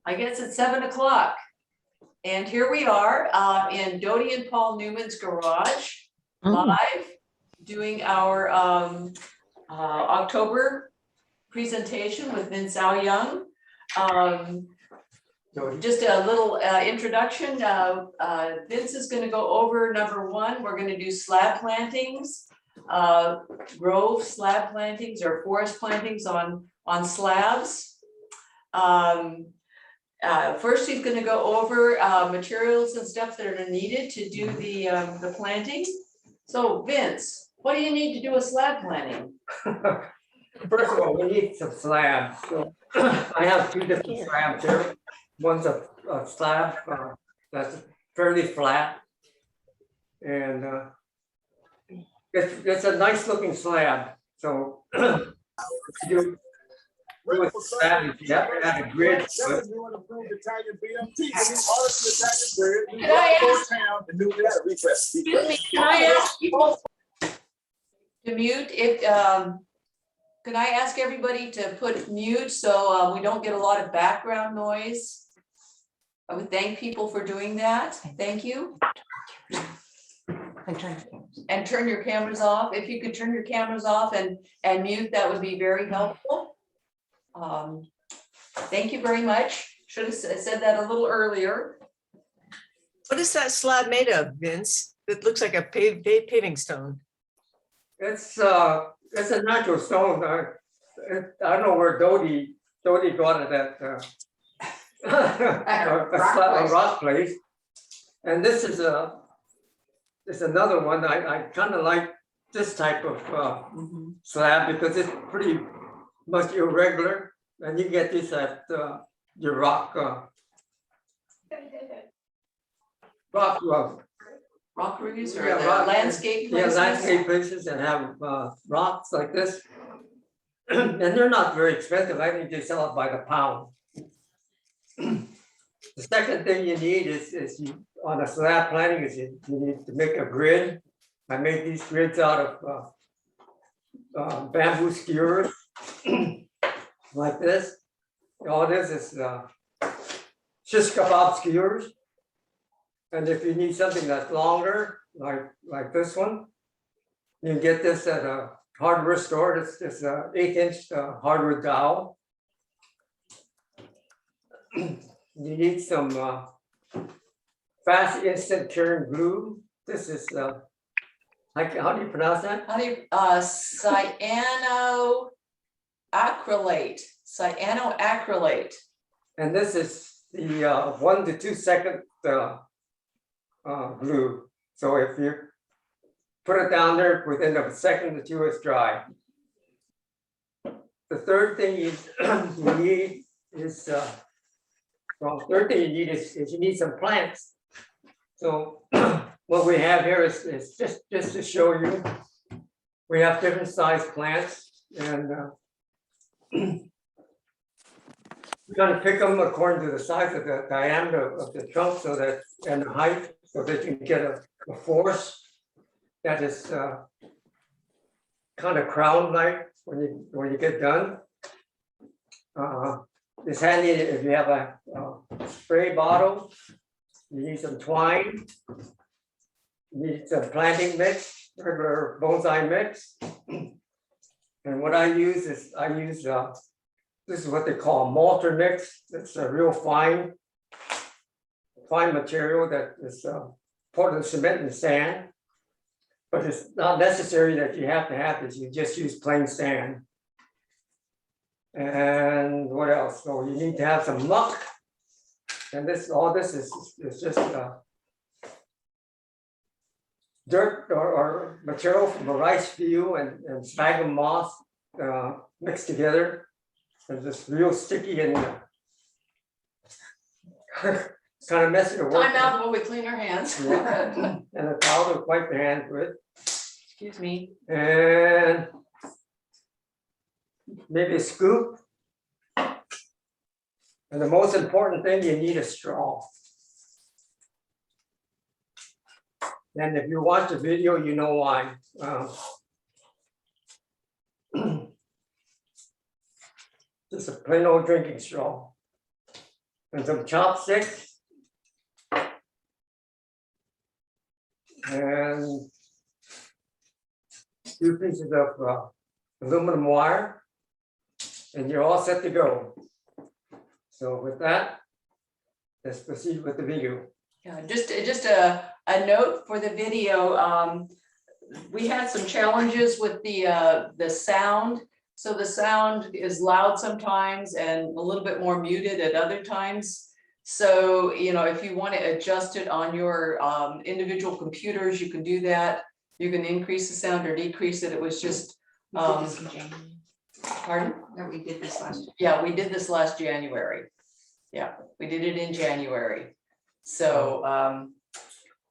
I guess it's 7 o'clock. And here we are in Dodie and Paul Newman's garage, live, doing our October presentation with Vince Owyoung. Just a little introduction. Vince is going to go over number one. We're going to do slab plantings, grove slab plantings or forest plantings on slabs. First, he's going to go over materials and stuff that are needed to do the planting. So Vince, what do you need to do a slab planting? First of all, we need some slabs. So I have two different slabs here. One's a slab that's fairly flat, and it's a nice looking slab. So you do a slab, you have to add a grid. Can I ask people to mute if can I ask everybody to put mute so we don't get a lot of background noise? I would thank people for doing that. Thank you. And turn your cameras off. If you could turn your cameras off and mute, that would be very helpful. Thank you very much. Should have said that a little earlier. What is that slab made of, Vince? It looks like a paving stone. It's a natural stone. I don't know where Dodie got it at. A rock place. And this is another one. I kind of like this type of slab because it's pretty much irregular, and you get this at your rock reviews or yeah, landscape places? Yeah, landscape places that have rocks like this. And they're not very expensive. I think they sell it by the pound. The second thing you need is you, on a slab planting, is you need to make a grid. I made these grids out of bamboo skewers like this. All this is shish kebab skewers. And if you need something that's longer, like this one, you can get this at a hardware store. It's an 1/8-inch hardwood dowel. You need some fast instant curing glue. This is how do you pronounce that? How do you cyanoacrylate. And this is the 1 to 2 second glue. So if you put it down there within a second or two, it's dry. The third thing you need is you need some plants. So what we have here is just to show you. We have different size plants, and we're going to pick them according to the size of the diameter of the trunk, so that and the height, so that you can get a force that is kind of crown-like when you get done. It's handy if you have a spray bottle. You need some twine. You need some planting mix, regular bonsai mix. And what I use is this is what they call a mortar mix. It's a real fine material that is Portland cement and sand. But it's not necessary that you have to have this. You just use plain sand. And what else? So you need to have some muck. And all this is just dirt or material from a rice field and sphagnum moss mixed together. It's just real sticky and kind of messy to work. Time out while we clean our hands. Yeah. And a towel to wipe the hands with. Excuse me. And maybe a scoop. And the most important thing, you need a straw. And if you watch the video, you know why. Just a plain old drinking straw. and some chopsticks. And 2 pieces of aluminum wire, and you're all set to go. So with that, let's proceed with the video. Yeah, just a note for the video. We had some challenges with the sound. So the sound is loud sometimes and a little bit more muted at other times. So, you know, if you want to adjust it on your individual computers, you can do that. You can increase the sound or decrease it. It was just, pardon? No, we did this last year. Yeah, we did this last January. Yeah, we did it in January. So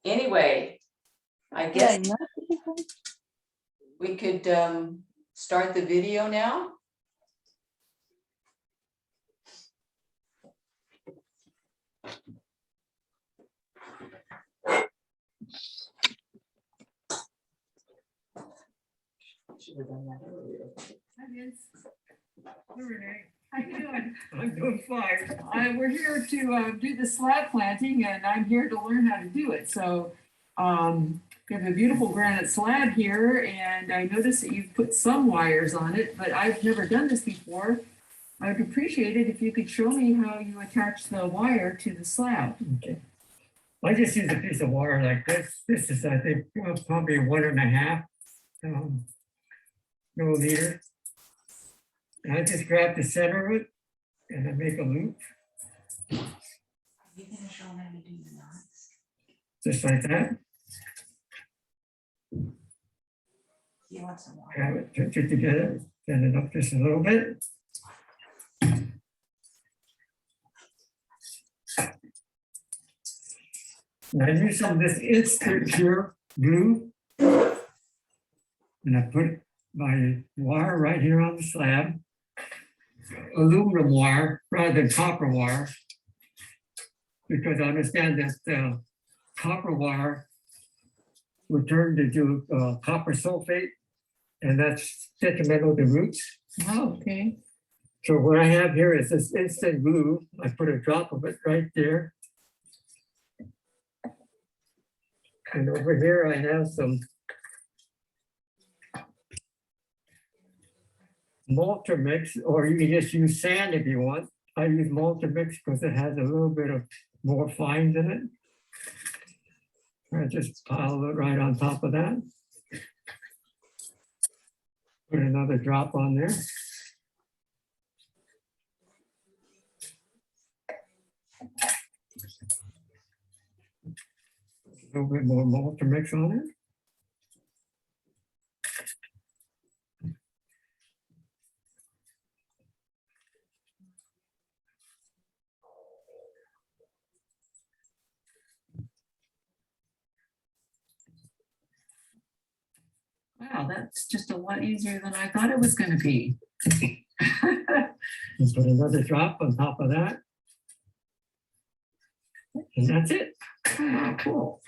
anyway, I guess we could start the video now. Should have done that earlier. Hi, Vince. Hey, Renee. How you doing? I'm doing fine. We're here to do the slab planting, and I'm here to learn how to do it. So we have a beautiful granite slab here, and I noticed that you've put some wires on it, but I've never done this before. I would appreciate it if you could show me how you attach the wire to the slab. Okay. I just use a piece of wire like this. This is, I think, probably 1.5 millimeter. And I just grab the center of it and I make a loop. Are you gonna show me how to do the knots? Just like that. You want some wire? Have it, touch it together, bend it up just a little bit. And I use some of this instant cure glue. And I put my wire right here on the slab. Aluminum wire rather than copper wire. Because I understand that copper wire will turn into copper sulfate, and that's detrimental to roots. Oh, okay. So what I have here is this instant glue. I put a drop of it right there. And over here I have some mulcher mix, or you can just use sand if you want. I use mulcher mix because it has a little bit of more fines in it. I just pile it right on top of that. Put another drop on there. A little bit more mulcher mix on it. Wow, that's just a lot easier than I thought it was gonna be. And put another drop on top of that. And that's it. Oh, cool.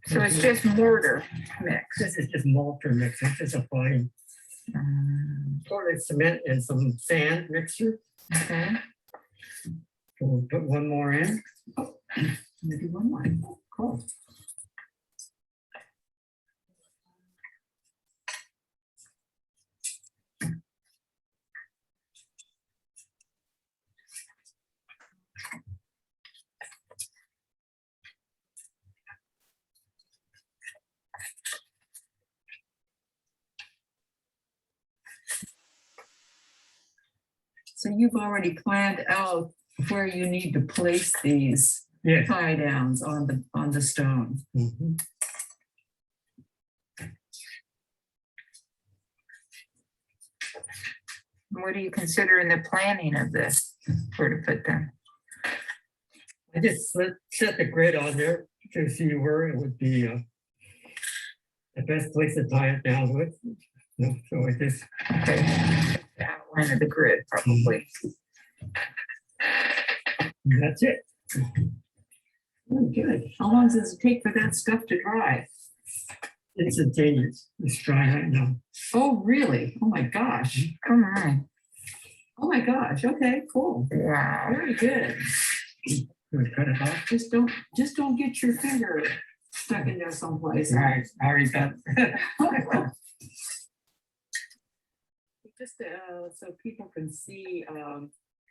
So it's just mortar mix. This is just mulcher mix. It's just a fine sort of cement and some sand mixture. Okay. So we'll put one more in. Maybe one more. Cool. So you've already planned out where you need to place these Yes. tie downs on the stone. Mhm. What do you consider in the planning of this, where to put them? I just set the grid on there to see where it would be the best place to tie it down with. So I just, Okay. The outline of the grid, probably. that's it. Oh, good. How long does it take for that stuff to dry? Instantaneous. Let's try that now. Oh, really? Oh, my gosh. Come on. Oh my gosh, okay, cool. Wow. Very good. Cut it off. Just don't get your finger stuck in there someplace. Right, I already got. Just so people can see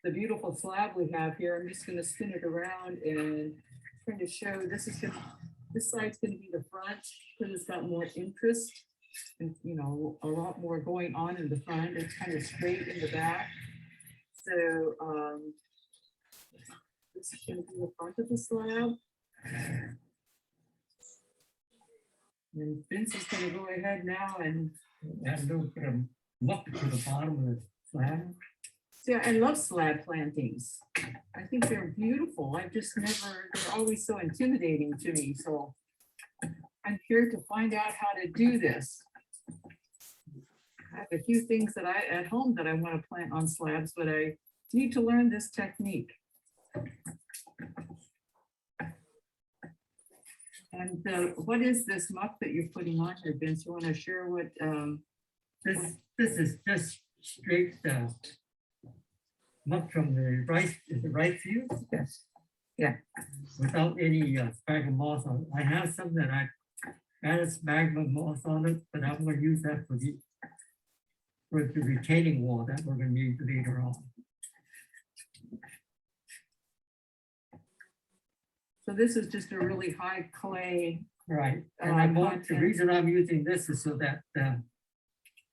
the beautiful slab we have here, I'm just gonna spin it around and trying to show this side's gonna be the front because it's got more interest and a lot more going on in the front. It's kind of straight in the back. So this is gonna be the front of the slab. And Vince is gonna go ahead now and Add a little bit of muck to the bottom of the slab. see, I love slab plantings. I think they're beautiful. They're always so intimidating to me. So I'm here to find out how to do this. I have a few things at home that I want to plant on slabs, but I need to learn this technique. And what is this muck that you're putting on here, Vince? You want to share what? This is just straight muck from the rice field. Yes. Yeah. Without any sphagnum moss on it. I have some that I added sphagnum moss on it, but I'm going to use that for the retaining wall that we're going to use later on. So this is just a really high clay. Right, and the content. reason I'm using this is so that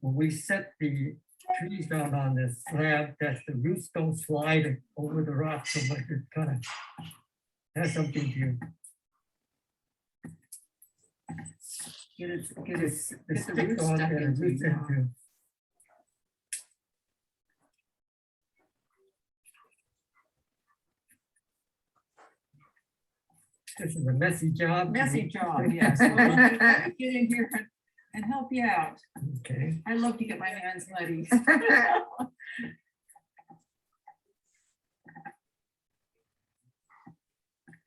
when we set the trees down on this slab, that the roots don't slide over the rock so much. It kind of has something to Get the stick roots on stuck and into roots it, yeah. into. This is a messy job. Messy job, yes. Well, let me get in here and help you out. Okay. I love to get my hands muddy.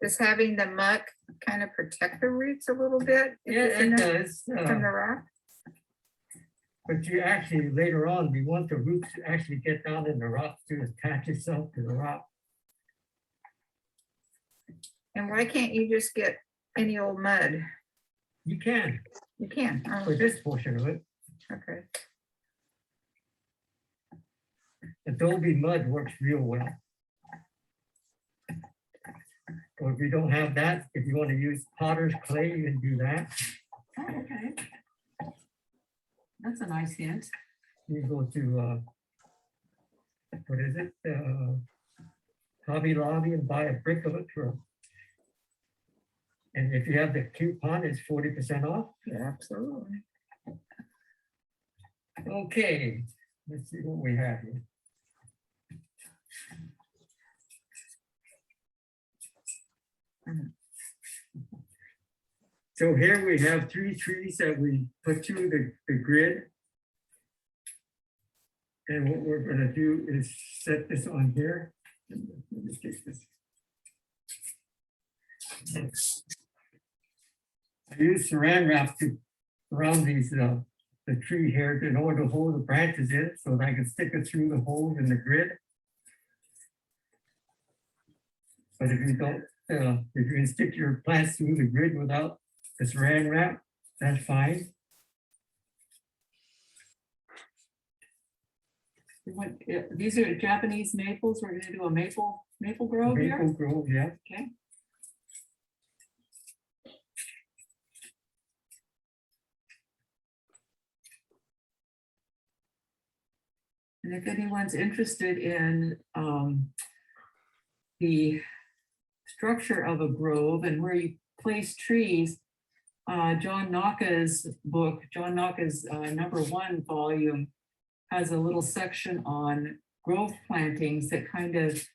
Does having the muck kind of protect the roots a little bit? Yeah, it does. From the rock? But you actually, later on, we want the roots to actually get down in the rock to attach itself to the rock. And why can't you just get any old mud? You can, You can. for this portion of it. Okay. Adobe mud works real well. Or if you don't have that, if you want to use potter's clay, you can do that. Oh, okay. That's a nice hint. You go to, what is it? Hobby Lobby and buy a brick of it for. And if you have the coupon, it's 40% off. Yeah, absolutely. Okay, let's see what we have here. So here we have 3 trees that we put through the grid. And what we're gonna do is set this on here. Let me take this. I use saran wrap to around these the tree here in order to hold the branches in so that I can stick it through the holes in the grid. But if you don't, if you can stick your plants through the grid without the saran wrap, that's fine. These are Japanese maples. We're gonna do a maple grove here. Maple grove, yeah. Okay. And if anyone's interested in the structure of a grove and where you place trees, John Naka's book, John Naka's #1 volume, has a little section on grove plantings that kind of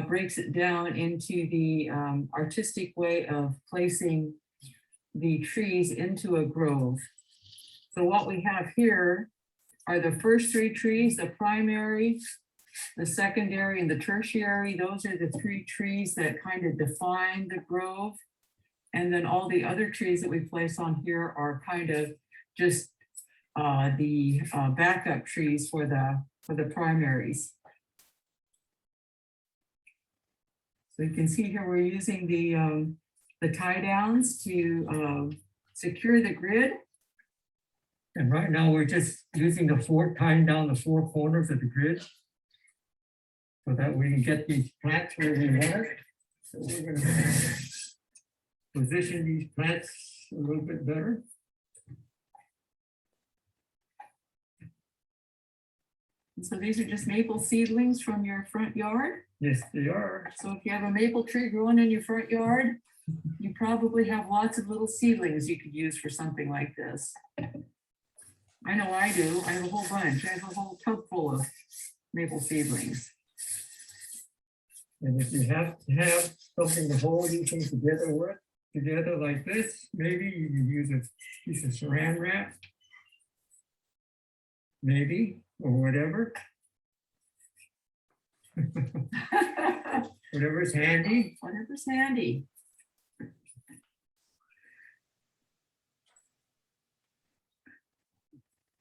breaks it down into the artistic way of placing the trees into a grove. So what we have here are the first 3 trees, the primary, the secondary, and the tertiary. Those are the 3 trees that kind of define the grove. And then all the other trees that we place on here are kind of just the backup trees for the primaries. So you can see here, we're using the tie downs to secure the grid. And right now, we're just using the tying down the four corners of the grid. So that we can get these plants where we want it. So we're gonna position these plants a little bit better. And so these are just maple seedlings from your front yard. Yes, they are. So if you have a maple tree growing in your front yard, you probably have lots of little seedlings you could use for something like this. I know I do. I have a whole bunch. I have a whole tub full of maple seedlings. And if you have to have something to hold these things together like this, maybe you can use a piece of saran wrap. Maybe, or whatever. Whatever's handy. Whatever's handy.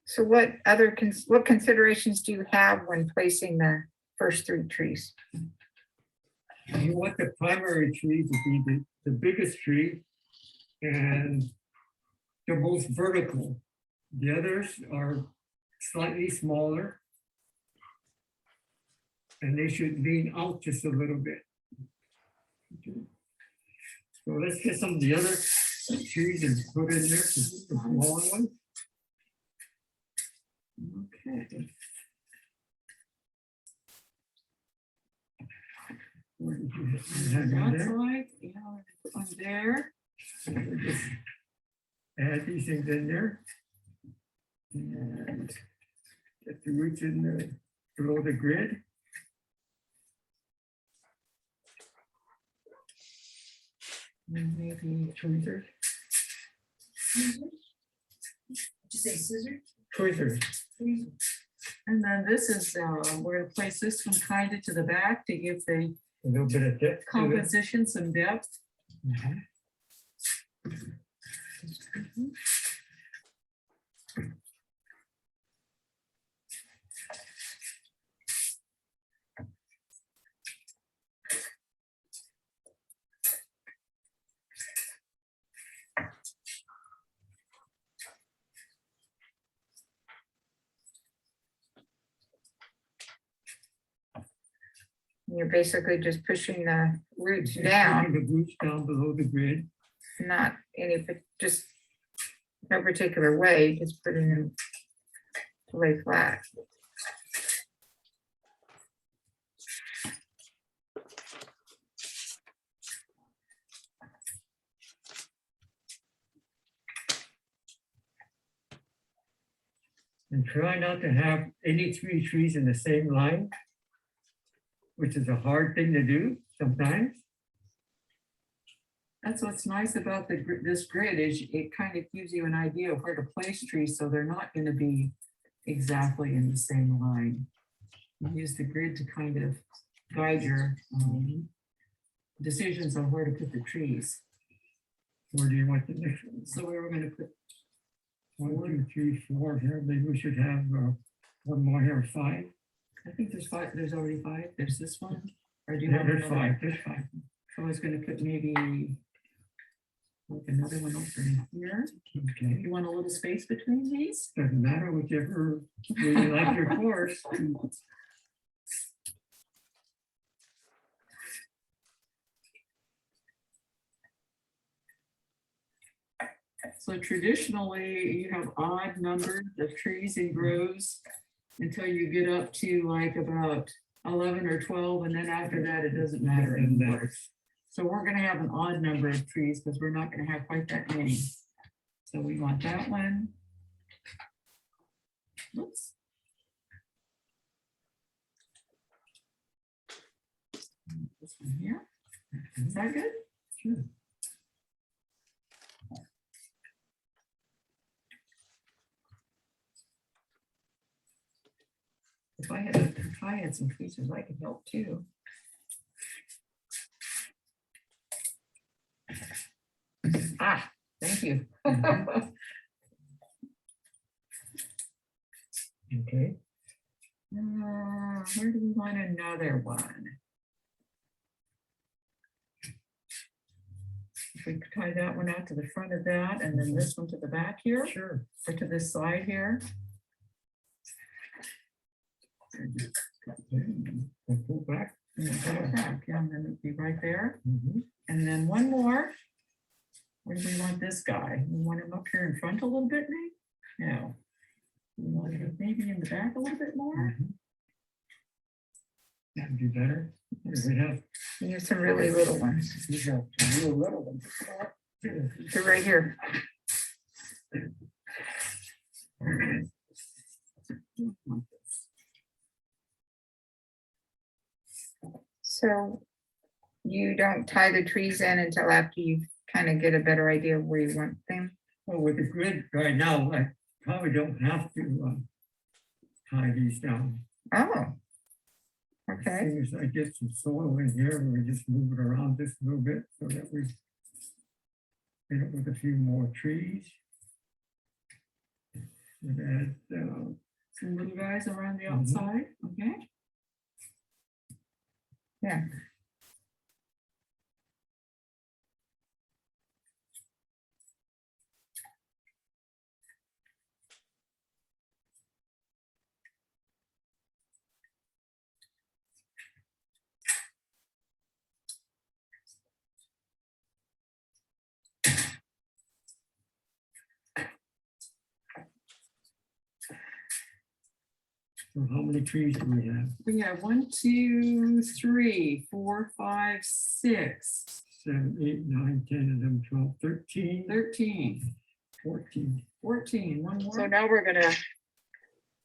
So what other, what considerations do you have when placing the first 3 trees? You want the primary tree to be the biggest tree and the most vertical. The others are slightly smaller. And they should lean out just a little bit. Okay. So let's get some of the other trees and put in there, the smaller ones. Okay. Where did you have them That there? side, yeah, put one there. Just add these things in there. And get the roots in there below the grid. And maybe Tweezers. Did you say scissors? Tweezers. and then this is, we're gonna place this one kind of to the back to give the A little bit of depth to it. composition some depth. Mhm. You're basically just pushing the roots Just down, putting the roots down below the grid. not any, just no particular way, just putting them to lay flat. And try not to have any 3 trees in the same line, which is a hard thing to do sometimes. That's what's nice about this grid is it kind of gives you an idea of where to place trees, so they're not gonna be exactly in the same line. You use the grid to kind of guide your decisions on where to put the trees. Where do you want the next one? So we were gonna put 1, 2, 3, 4 here. Maybe we should have one more here, 5. I think there's 5, there's already 5, there's this one. Or do you Yeah, want there's another? 5, there's 5. So I was gonna put maybe like another one over here. Okay, You want a little space between these? doesn't matter, whichever way you like your course. So traditionally, you have odd numbers of trees and groves until you get up to like about 11 or 12, and then after that, it doesn't matter Doesn't anymore. matter. So we're gonna have an odd number of trees because we're not gonna have quite that many. So we want that one. Oops. This one here. Is that good? Sure. If I had some tweezers, I could help too. Ah, thank you. Okay, Where do we want another one? we could tie that one out to the front of that, and then this one to the back here, Sure. or to this side here. And pull back. And then pull it back, yeah, and then it'd be right there. Mhm. And then one more. Where do we want this guy? We want him up here in front a little bit, maybe? No. We want him maybe in the back a little bit more? Mhm. That'd be better. We have, You have some really little ones. we have some real little ones. They're right here. So you don't tie the trees in until after you kind of get a better idea of where you want them? Well, with the grid right now, I probably don't have to tie these down. Oh. As Okay, soon as I get some soil in here, we just move it around just a little bit so that we end up with a few more trees. And add, Some little guys around the Mhm. outside, okay? yeah. so how many trees do we have? We have 1, 2, 3, 4, 5, 6, 7, 8, 9, 10, 11, 12, 13, 13, 14. 14, one more. So now we're gonna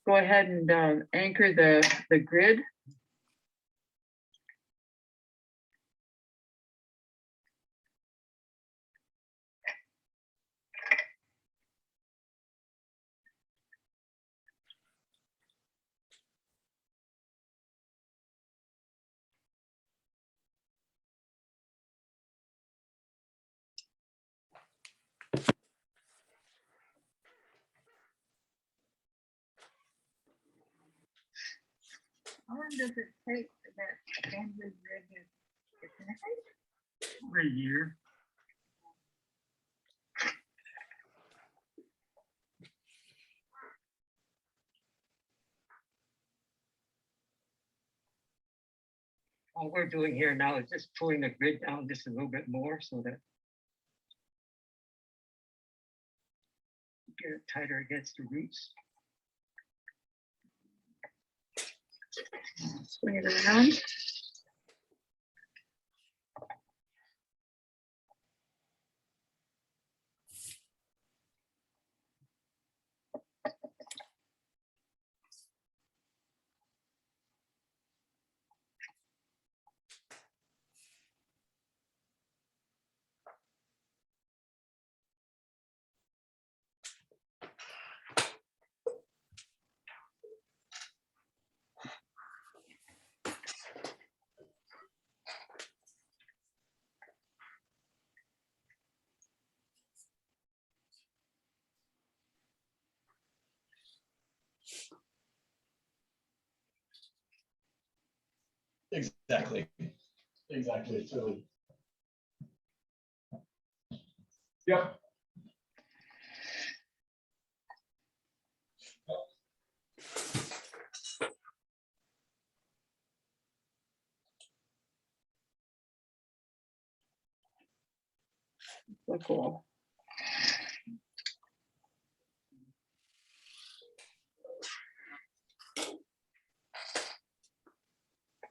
go ahead and anchor the grid. How long does it take for that bamboo grid to get finished? For a year. All we're doing here now is just pulling the grid down just a little bit more so that get it tighter against the roots. Swing it around. Exactly. Exactly. It's really. Yep. So cool.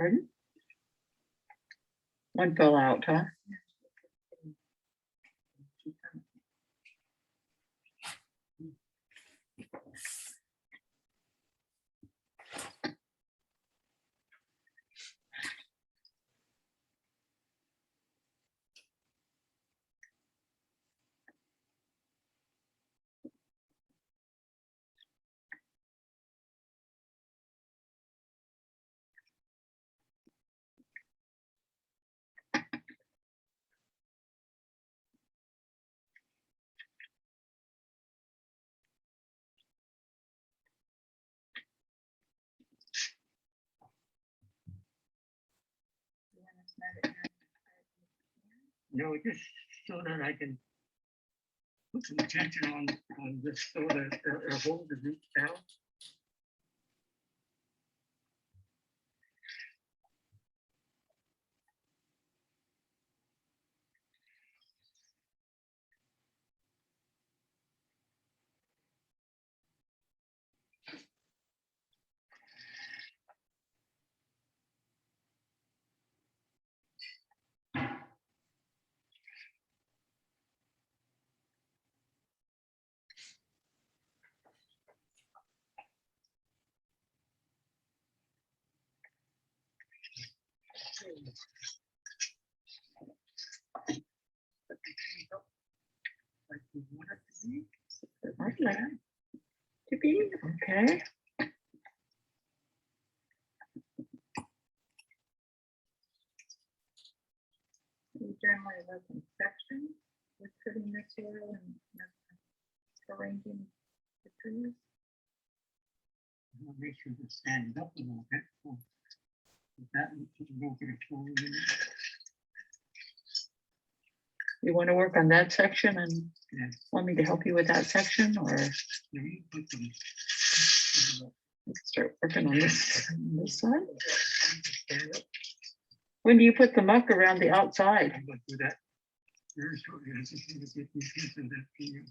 Pardon? One fell out, huh? No, just so that I can put some tension on this so that it holds the roots down. Like we want it to be. I'd like to be, okay. We generally look in sections with putting the soil and arranging the trees. I'll make sure it stands up a little bit. So with that, we can go for the floor. You want to work on that section and Yes. want me to help you with that section, or Yeah, you put them. let's start working on this side? When do you put the muck around the outside? I'm gonna do that very shortly. I just need to get these pieces of that to you.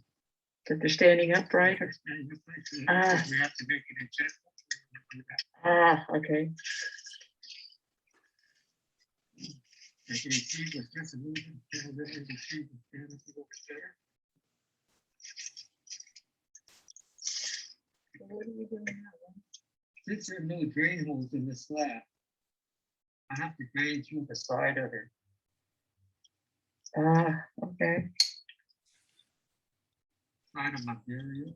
That they're standing upright? Or- And you place it- Ah. We have to make it in check. Okay. As you can see, with this illusion, you can see the standard over there. What are you doing now? Since there are no drain holes in the slab, I have to drain through the side of it. Okay. Side of my barrier.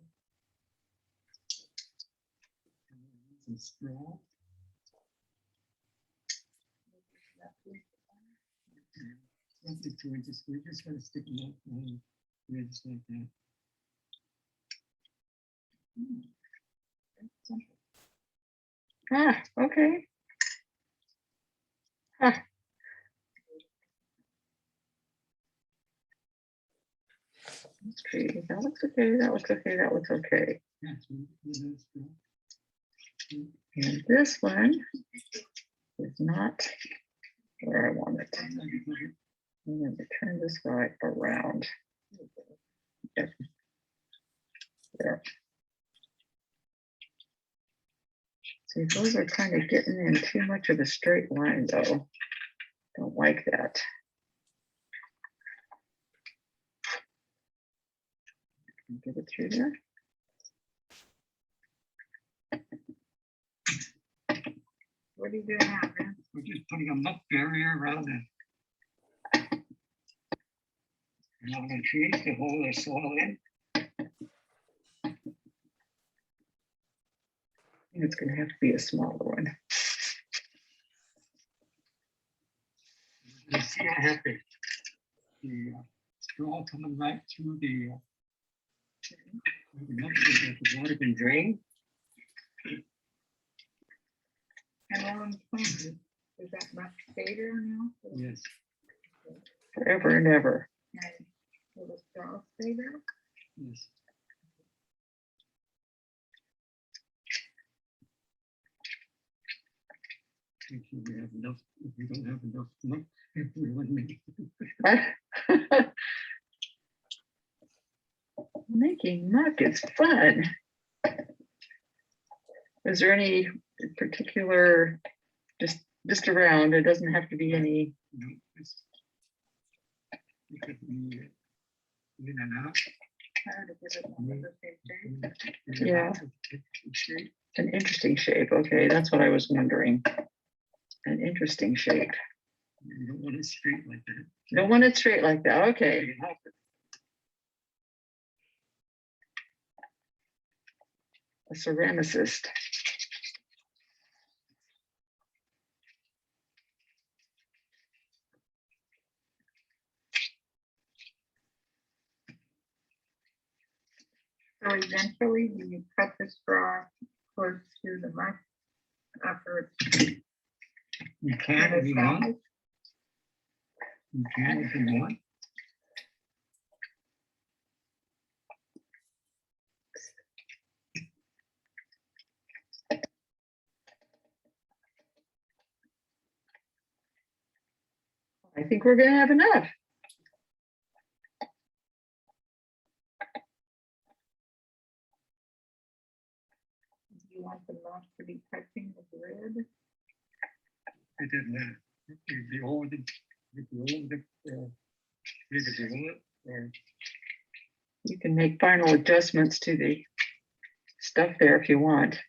Some straw. Something to it, we're just gonna stick it up and just like that. Okay. That's pretty. That looks okay. That looks okay. That looks okay. Yeah, so with that straw. And this one is not where I want it. I'm going to turn this guy around. Yep. There. See, those are kind of getting in too much of a straight line, though. Don't like that. Get it through there. What are you doing now, man? We're just putting a muck barrier around it. Around the trees to hold the soil in. It's going to have to be a smaller one. You see, I have the straw coming right through the water can drain. How long is that much stay there now? Yes. Forever and ever. And will the straw stay there? Yes. Make sure we have enough. If we don't have enough muck, we wouldn't make it. Making muck is fun. Is there any particular, just around, it doesn't have to be any, No, it could be in and out. Yeah. An interesting shape, okay, that's what I was wondering. An interesting shape. You don't want it straight like that. You don't want it straight like that, okay. A ceramicist. So eventually you cut the straw close to the muck after it's. You can if you want. You can if you want. I think we're gonna have enough. Do you want the moss to be touching the grid? I didn't, the old, You can make final adjustments to the stuff there if you want.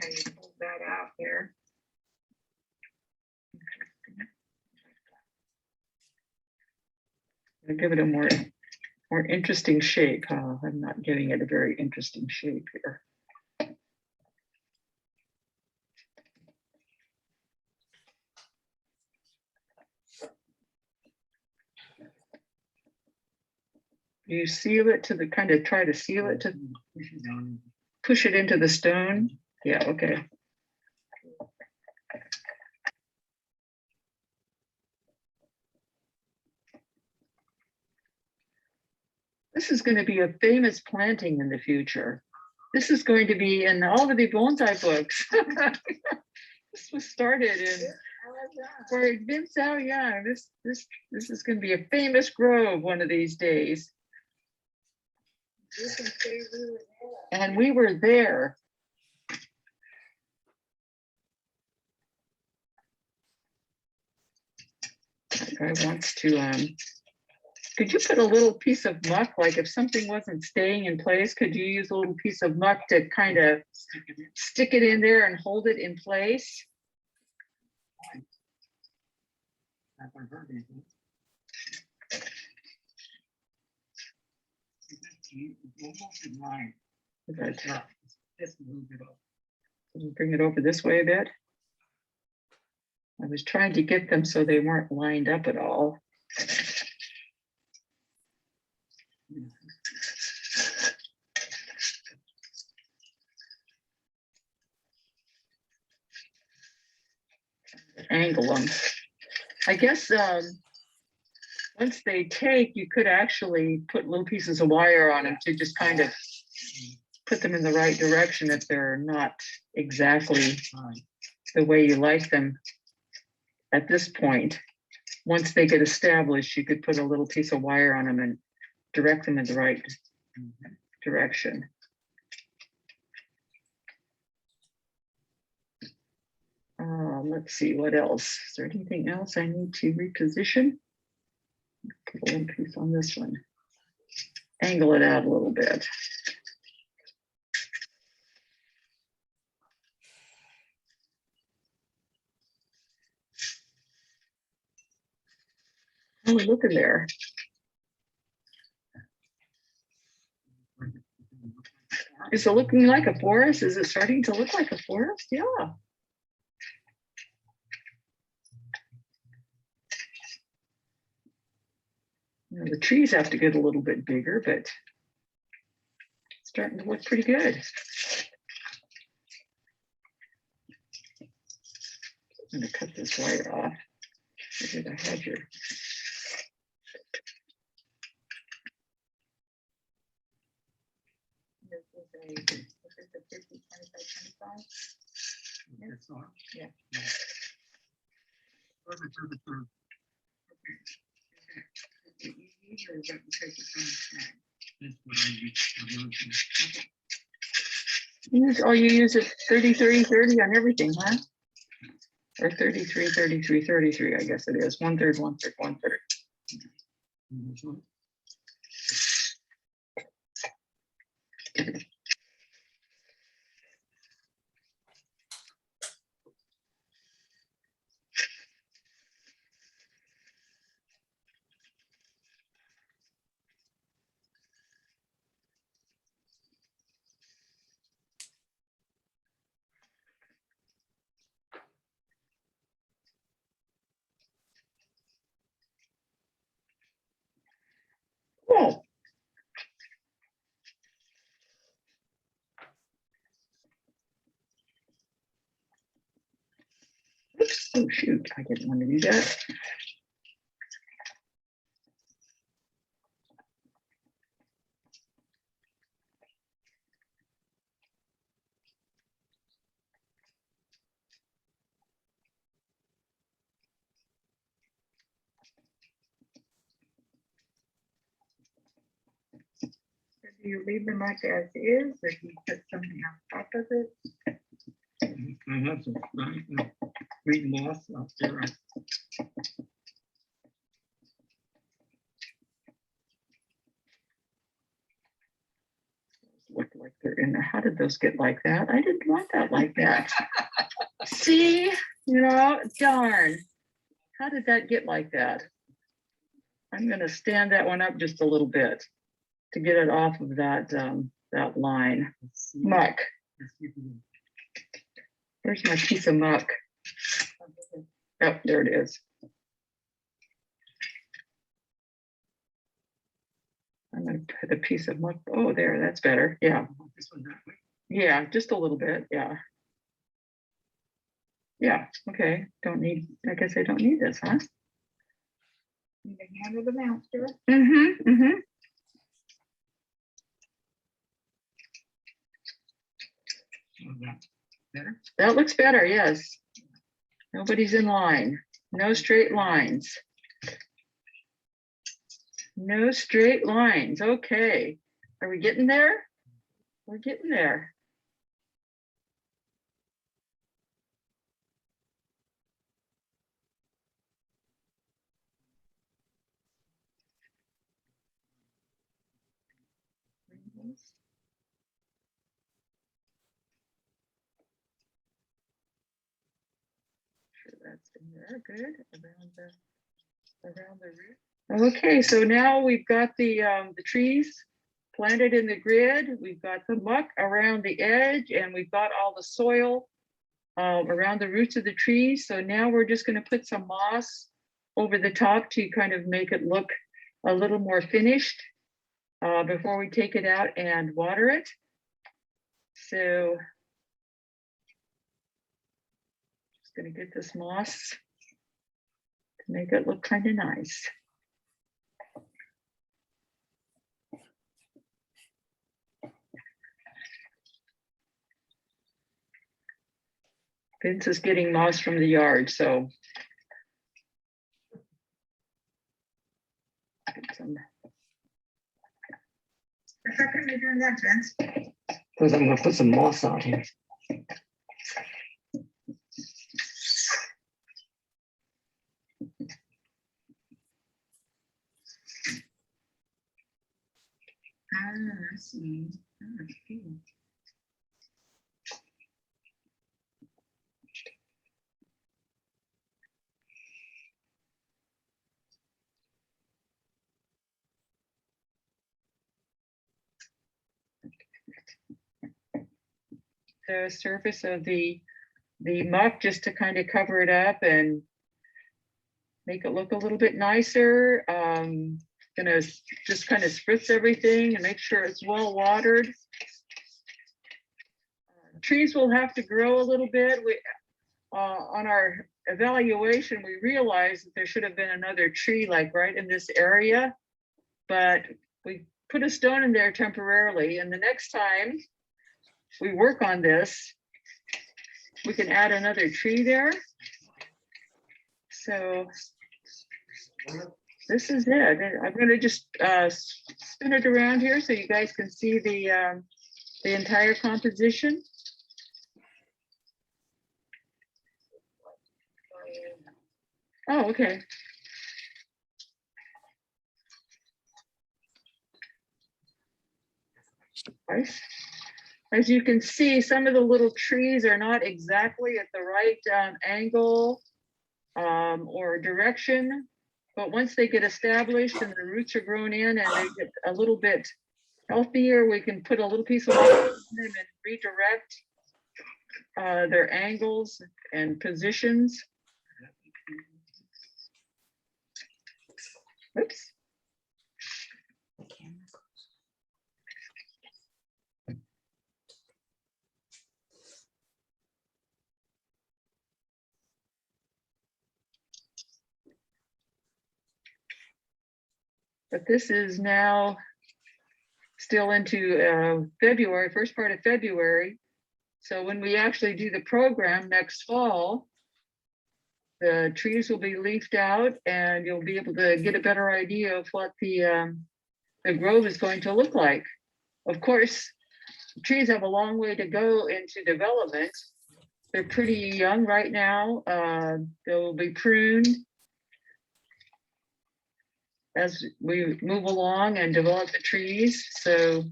How you pull that out there. Give it a more interesting shape. I'm not giving it a very interesting shape here. You seal it to the kind of try to seal it to push it into the stone. Yeah, okay. This is going to be a famous planting in the future. This is going to be in all of the bonsai books. This was started in for Vince Owyoung. This is going to be a famous grove one of these days. And we were there. That guy wants to could you put a little piece of muck, like if something wasn't staying in place, could you use a little piece of muck to kind of stick it in there and hold it in place? Can you bring it over this way a bit? I was trying to get them so they weren't lined up at all. Angle them. I guess once they take, you could actually put little pieces of wire on them to just kind of put them in the right direction if they're not exactly the way you like them at this point. Once they get established, you could put a little piece of wire on them and direct them in the right direction. Let's see, what else? Is there anything else I need to reposition? Put a little piece on this one. Angle it out a little bit. Oh, look in there. Is it looking like a forest? Is it starting to look like a forest? Yeah. You know, the trees have to get a little bit bigger, but it's starting to look pretty good. I'm gonna cut this wire off. Where did I have your? This is a 50, 25, 25. Yeah. Oh, you use it 30, 30, 30 on everything, huh? Or 33, 33, 33, I guess it is. 1/3, 1/3, 1/3. Cool. Oops. Oh, shoot, I didn't want to do that. Do you leave the muck as is, or do you put something on top of it? I have some green moss up there. Look like they're in there. How did those get like that? I didn't want that like that. See, darn. How did that get like that? I'm gonna stand that one up just a little bit to get it off of that line. Muck. Where's my piece of muck? Oh, there it is. I'm gonna put a piece of muck. Oh, there, that's better. Yeah. Yeah, just a little bit. Yeah. Yeah, okay. I guess I don't need this, huh? You can handle the master. Mm-hmm, mm-hmm. Better? That looks better, yes. Nobody's in line. No straight lines. No straight lines. Okay. Are we getting there? We're getting there. Sure, that's in there. Good. Around the root. Okay, so now we've got the trees planted in the grid. We've got the muck around the edge, and we've got all the soil around the roots of the trees. So now we're just going to put some moss over the top to kind of make it look a little more finished before we take it out and water it. So just going to get this moss to make it look kind of nice. Vince is getting moss from the yard, so. How come you're doing that, Vince? Because I'm gonna put some moss out here. I see. Okay. The surface of the muck just to kind of cover it up and make it look a little bit nicer. Gonna just kind of spritz everything and make sure it's well watered. Trees will have to grow a little bit. On our evaluation, we realized that there should have been another tree like right in this area, but we put a stone in there temporarily, and the next time we work on this, we can add another tree there. So this is it. I'm going to just spin it around here so you guys can see the entire composition. Oh, okay. Nice. As you can see, some of the little trees are not exactly at the right angle or direction, but once they get established and the roots are grown in and they get a little bit healthier, we can put a little piece of water in them and redirect their angles and positions. Oops. But this is now still into February, first part of February. So when we actually do the program next fall, the trees will be leafed out and you'll be able to get a better idea of what the grove is going to look like. of course, trees have a long way to go into development. They're pretty young right now. They'll be pruned as we move along and develop the trees. So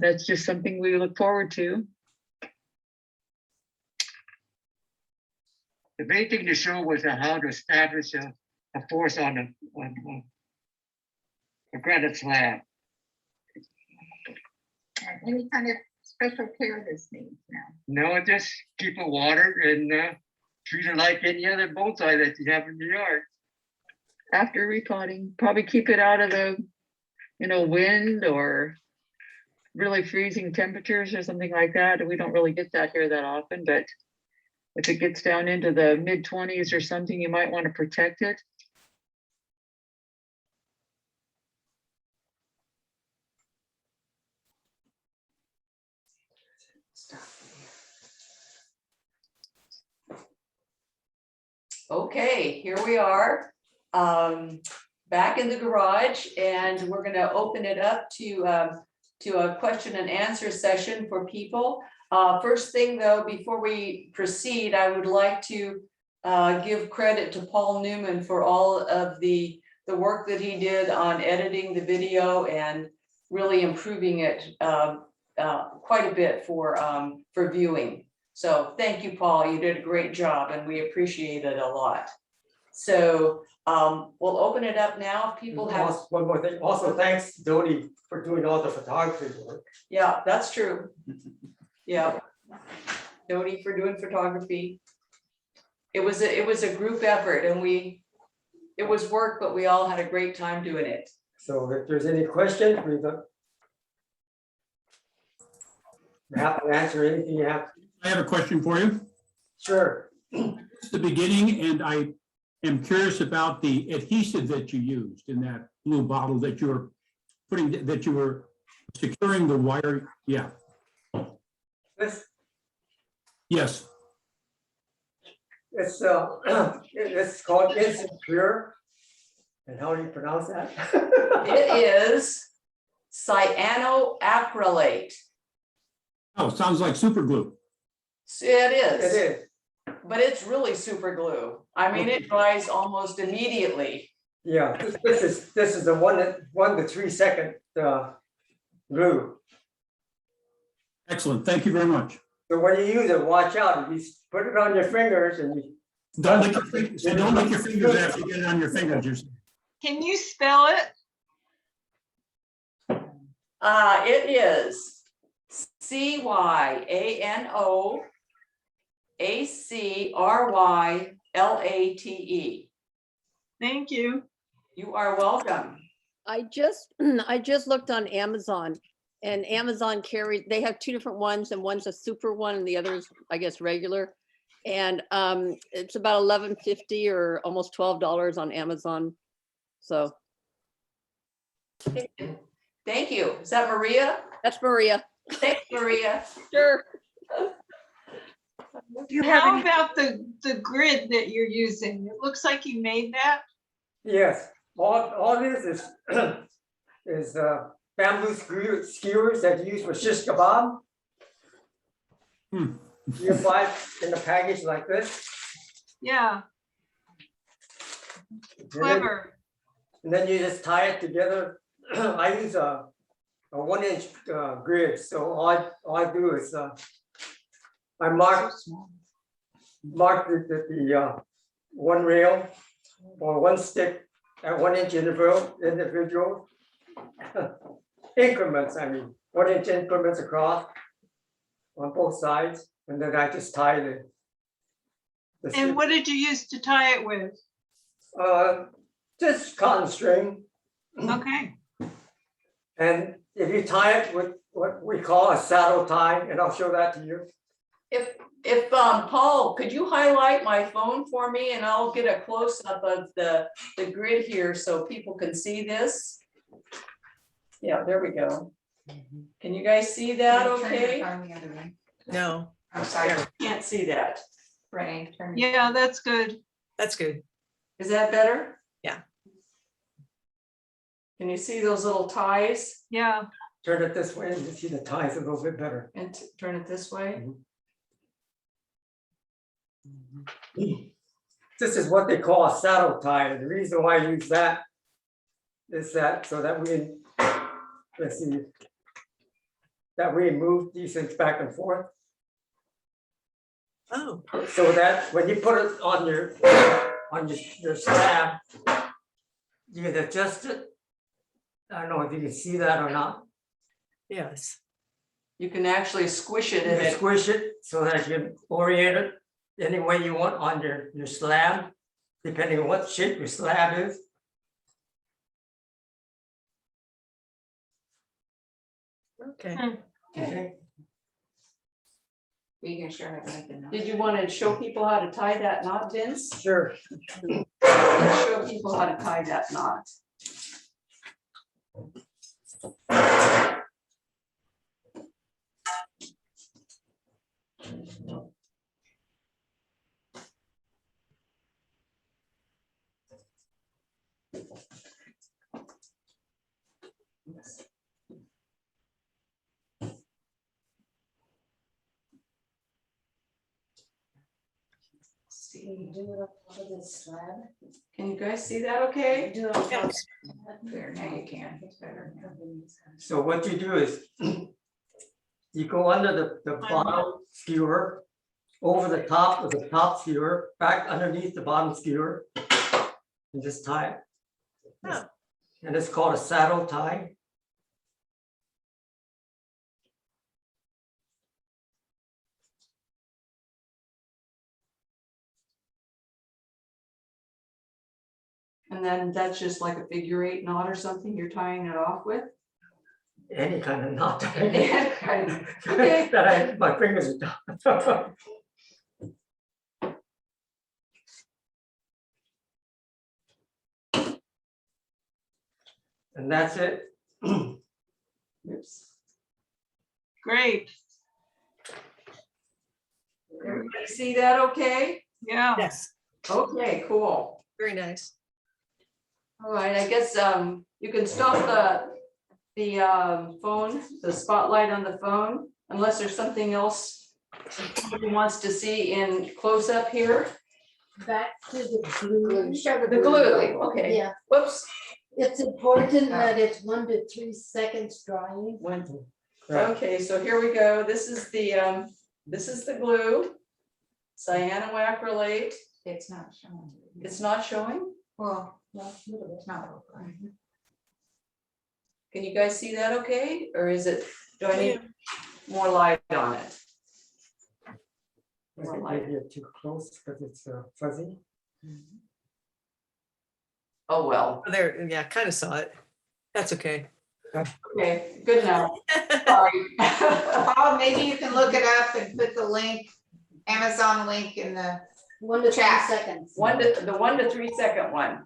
that's just something we look forward to. The main thing to show was how to establish a force on a granite slab. Any kind of special care this needs now. No, just keep it watered and treat it like any other bonsai that you have in your yard. After repotting, probably keep it out of the, wind or really freezing temperatures or something like that. We don't really get that here that often, but if it gets down into the mid-20s or something, you might want to protect it. Okay, here we are, back in the garage, and we're gonna open it up to a question and answer session for people. First thing though, before we proceed, I would like to give credit to Paul Newman for all of the work that he did on editing the video and really improving it quite a bit for viewing. So thank you, Paul. You did a great job and we appreciate it a lot. So we'll open it up now. If people have. One more thing, also thanks Dodie for doing all the photography work. Yeah, that's true. Yeah. Dodie for doing photography. It was a group effort and it was work, but we all had a great time doing it. So if there's any questions, we're happy to answer anything you have. I have a question for you. Sure. It's the beginning, and I am curious about the adhesive that you used in that blue bottle that you were that you were securing the wire. Yeah. This Uh, Yes. it's called Instant Pure. And how do you pronounce that? It is cyanoacrylate. Oh, sounds like super glue. It It is, is. but it's really super glue. I mean, it dries almost immediately. Yeah, this is the 1 to 3 second glue. Excellent. Thank you very much. So when you use it, watch out. If you put it on your fingers and you. Don't lick your fingers. Don't lick your fingers after you get it on your fingers. Can you spell it? It is cyanoacrylate. Thank you. You are welcome. I just looked on Amazon, and Amazon carries, they have two different ones, and one's a super one and the other's, I guess, regular. And it's about $11.50 or almost $12 on Amazon. So Thank you. Is that Maria? that's Maria. Thanks, Maria. Sure. How about the grid that you're using? It looks like you made that. Yes, all this is bamboo skewers that you use for shish kebab. You buy it in a package like this. Yeah, clever. And then you just tie it together. I use a 1-inch grid, so all I do is I mark the one rail or one stick at 1-inch individual increments. I mean, 1-inch increments across on both sides, and then I just tie the And what did you use to tie it with? just cotton string. Okay. And if you tie it with what we call a saddle tie, and I'll show that to you. If Paul, could you highlight my phone for me and I'll get a close up of the grid here so people can see this? Yeah, there we go. Can you guys see that okay? No, I'm sorry, Can't see that. Renee. turn- Yeah, that's good. that's good. Is that better? Yeah. Can you see those little ties? Yeah. turn it this way and you see the ties a little bit better. And turn it this way. This is what they call a saddle tie. And the reason why I use that is that so that we, let's see, that we move these things back and forth. Oh, So that when you put it on your slab, you can adjust it. I don't know if you can see that or not. yes. You can actually squish it You and can it, squish it so that you can orient it any way you want on your slab, depending on what shape your slab is. Okay. Okay. did you want to show people how to tie that knot, Vince? Sure. Let's show people how to tie that knot. See, do it up to the slab. Can you guys see that okay? Do it on top. There, now you can, it's better. So what you do is you go under the bottom skewer, over the top of the top skewer, back underneath the bottom skewer, and just tie it. Oh. And it's called a saddle tie. And then that's just like a figure 8 knot or something you're tying it off with? Any kind of knot. Yeah, kind of. Okay. That my fingers are done. And that's it. Oops. Great, Everybody see that okay? yeah. Yes, Okay, cool. very nice. All right, I guess you can stop the phone, the spotlight on the phone, unless there's something else somebody wants to see in close-up here. Back to the glue. The glue, okay. Yeah, Whoops. it's important that it's 1 to 3 seconds drying. Right. Okay, so here we go. This is the glue. Cyanoacrylate. It's not showing. It's not showing? Well, it's not. Can you guys see that okay? Or is it, do I need more light on it? I think maybe you're too close because it's fuzzy. Oh, well. There, yeah, kind of saw it. That's okay. Okay, good now. Sorry. Oh, maybe you can look it up and put the link, Amazon link in the 1 to 3 Chat. seconds. The 1 to 3 second one.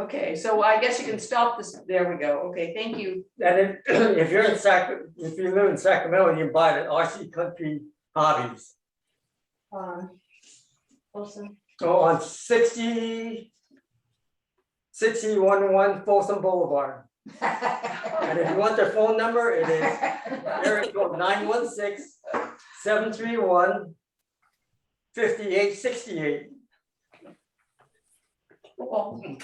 Okay, so I guess you can stop this. There we go. Okay, thank you. And if you're in if you live in Sacramento, you can buy it at RC Country Hobbies. Awesome. So on 6011 Folsom Boulevard. And if you want their phone number, it is area code 916-731-5868. Cool.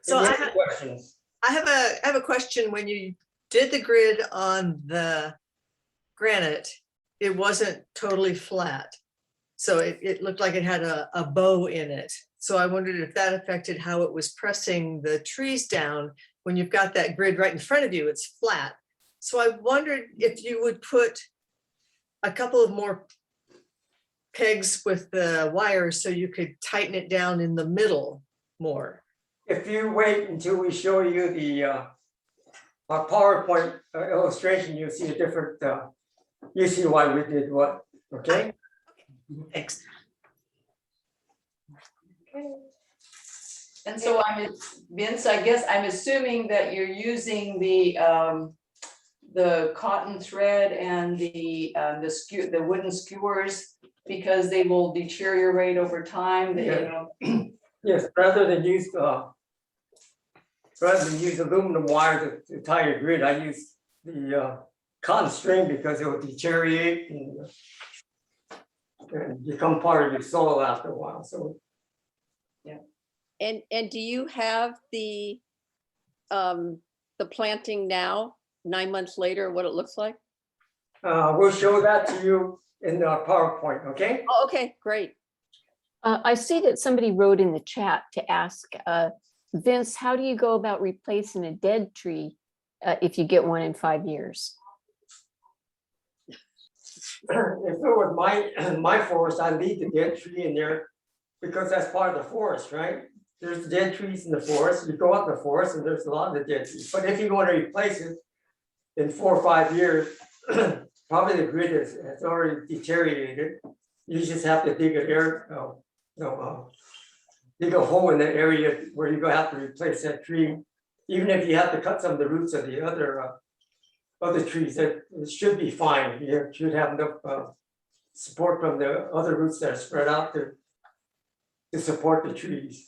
So Any I other questions? I have a question. When you did the grid on the granite, it wasn't totally flat. So it looked like it had a bow in it. So I wondered if that affected how it was pressing the trees down. When you've got that grid right in front of you, it's flat. So I wondered if you would put a couple of more pegs with the wires so you could tighten it down in the middle more. If you wait until we show you the our PowerPoint illustration, you'll see a different, you see why we did what, okay? Thanks. And so Vince, I guess I'm assuming that you're using the cotton thread and the wooden skewers because they will deteriorate over time. They, Yeah. Yes, rather than use rather than use aluminum wire to tie your grid, I use the cotton string because it will deteriorate and become part of your soil after a while, so. And do you have the planting now, 9 months later, what it looks like? We'll show that to you in the PowerPoint, okay? Oh, okay, great. I see that somebody wrote in the chat to ask, Vince, how do you go about replacing a dead tree if you get one in 5 years? If it was my forest, I'd leave the dead tree in there because that's part of the forest, right? There's dead trees in the forest, you go out in the forest and there's a lot of dead trees, but if you want to replace it in 4 or 5 years, probably the grid has already deteriorated. You just have to dig dig a hole in the area where you're gonna have to replace that tree. Even if you have to cut some of the roots of the other trees, that it should be fine. You should have enough support from the other roots that are spread out to support the trees.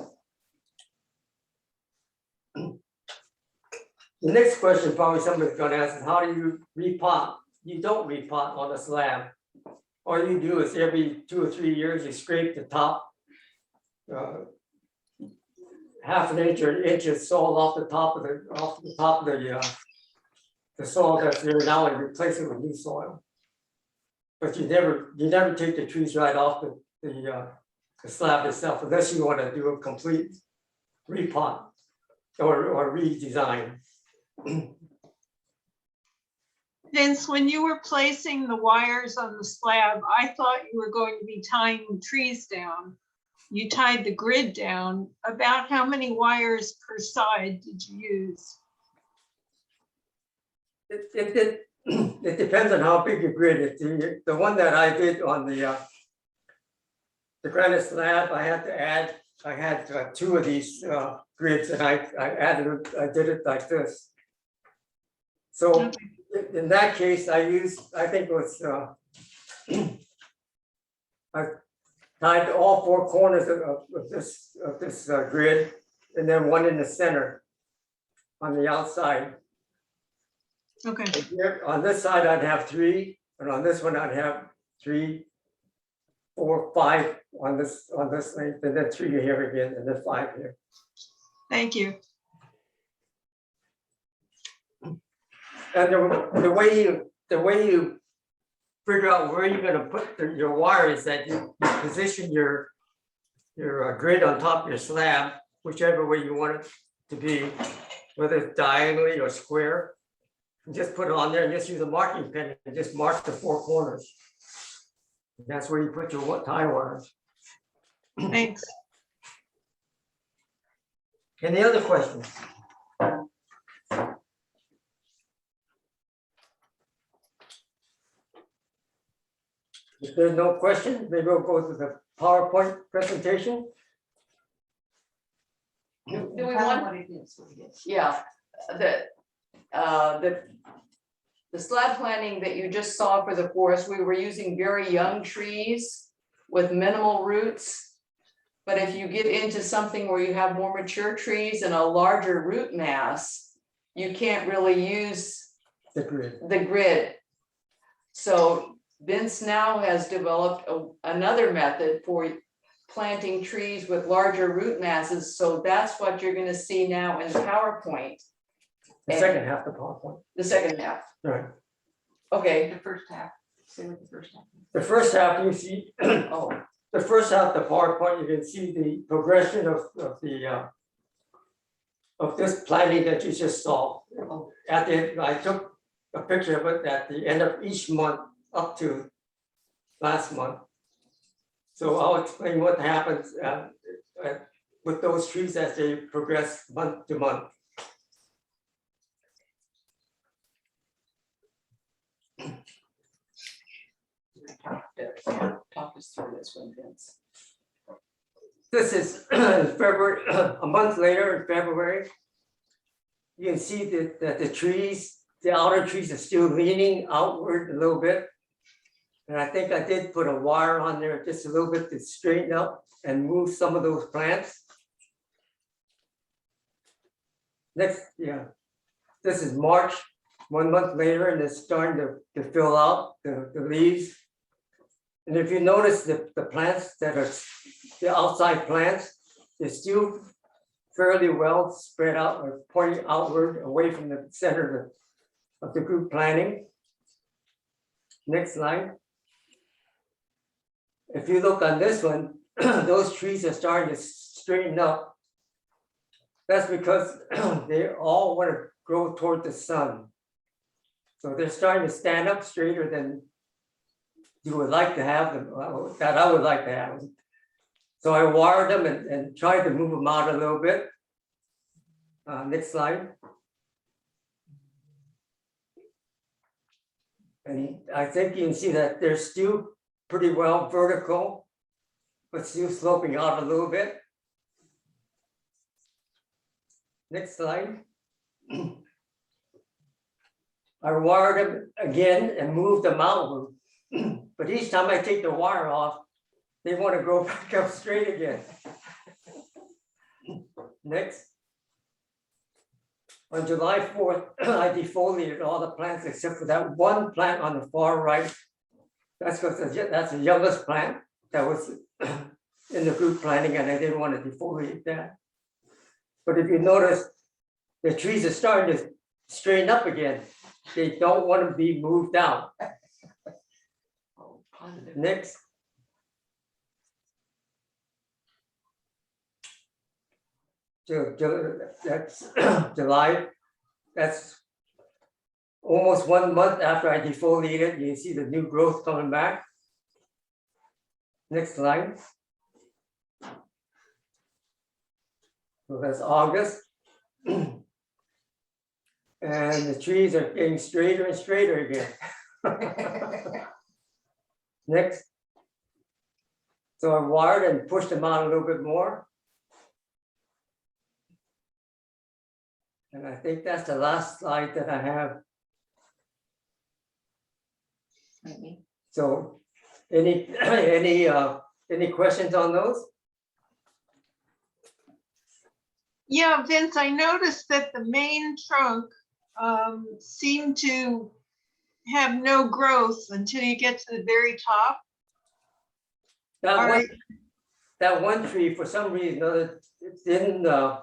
The next question probably somebody's gonna ask is how do you repot? You don't repot on a slab. All you do is every 2 or 3 years, you scrape the top, half an inch or an inch of soil off the top of the soil that's there now and replace it with new soil. But you never take the trees right off the slab itself unless you want to do a complete repot or redesign. Vince, when you were placing the wires on the slab, I thought you were going to be tying trees down. You tied the grid down. About how many wires per side did you use? It depends on how big your grid is. The one that I did on the granite slab, I had 2 of these grids and I did it like this. So in that case, I think it was, I tied all 4 corners of this grid and then one in the center on the outside. Okay. And here, on this side, I'd have 3, and on this one, I'd have 3, 4, 5 on this length, and then 3 here again, and then 5 here. Thank you. And the way you figure out where you're going to put your wire is that you position your grid on top of your slab, whichever way you want it to be, whether it's diagonally or square. And just put it on there and just use a marking pen and just mark the 4 corners. And that's where you put your tie wires. Thanks. Any other questions? If there's no question, maybe we'll go to the PowerPoint presentation. Do we want? Yeah, the slab planting that you just saw for the forest, we were using very young trees with minimal roots. But if you get into something where you have more mature trees and a larger root mass, you can't really use The grid. the grid. So Vince now has developed another method for planting trees with larger root masses. So that's what you're gonna see now in the PowerPoint. The second half of the PowerPoint. The second half, Right. okay. The first half, say what the first half. The first half, you see, Oh, the first half of the PowerPoint, you can see the progression of this planting that you just saw. At the end, I took a picture of it at the end of each month up to last month. So I'll explain what happens with those trees as they progress month to month. talk us through this one, Vince. This is February, a month later in February. You can see that the trees, the outer trees are still leaning outward a little bit. And I think I did put a wire on there just a little bit to straighten up and move some of those plants. Next, yeah, this is March, 1 month later, and it's starting to fill out the leaves. And if you notice the plants that are, the outside plants, they're still fairly well spread out or pointing outward away from the center of the group planting. Next slide. If you look on this one, those trees are starting to straighten up. That's because they all want to grow toward the sun. So they're starting to stand up straighter than you would like to have them, that I would like to have them. So I wired them and tried to move them out a little bit. Next slide. And I think you can see that they're still pretty well vertical, but still sloping out a little bit. Next slide. I wired them again and moved them outward. But each time I take the wire off, they want to grow back up straight again. Next. On July 4th, I defoliated all the plants except for that one plant on the far right. That's because that's the youngest plant that was in the group planting, and I didn't want to defoliate that. But if you notice, the trees are starting to straighten up again. They don't want to be moved out. Next. That's July. That's almost 1 month after I defoliated. You can see the new growth coming back. Next slide. So that's August. And the trees are getting straighter and straighter again. Next. So I wired and pushed them out a little bit more. And I think that's the last slide that I have. So any questions on those? Yeah, Vince, I noticed that the main trunk seemed to have no growth until you get to the very top. That one tree, for some reason, it didn't, the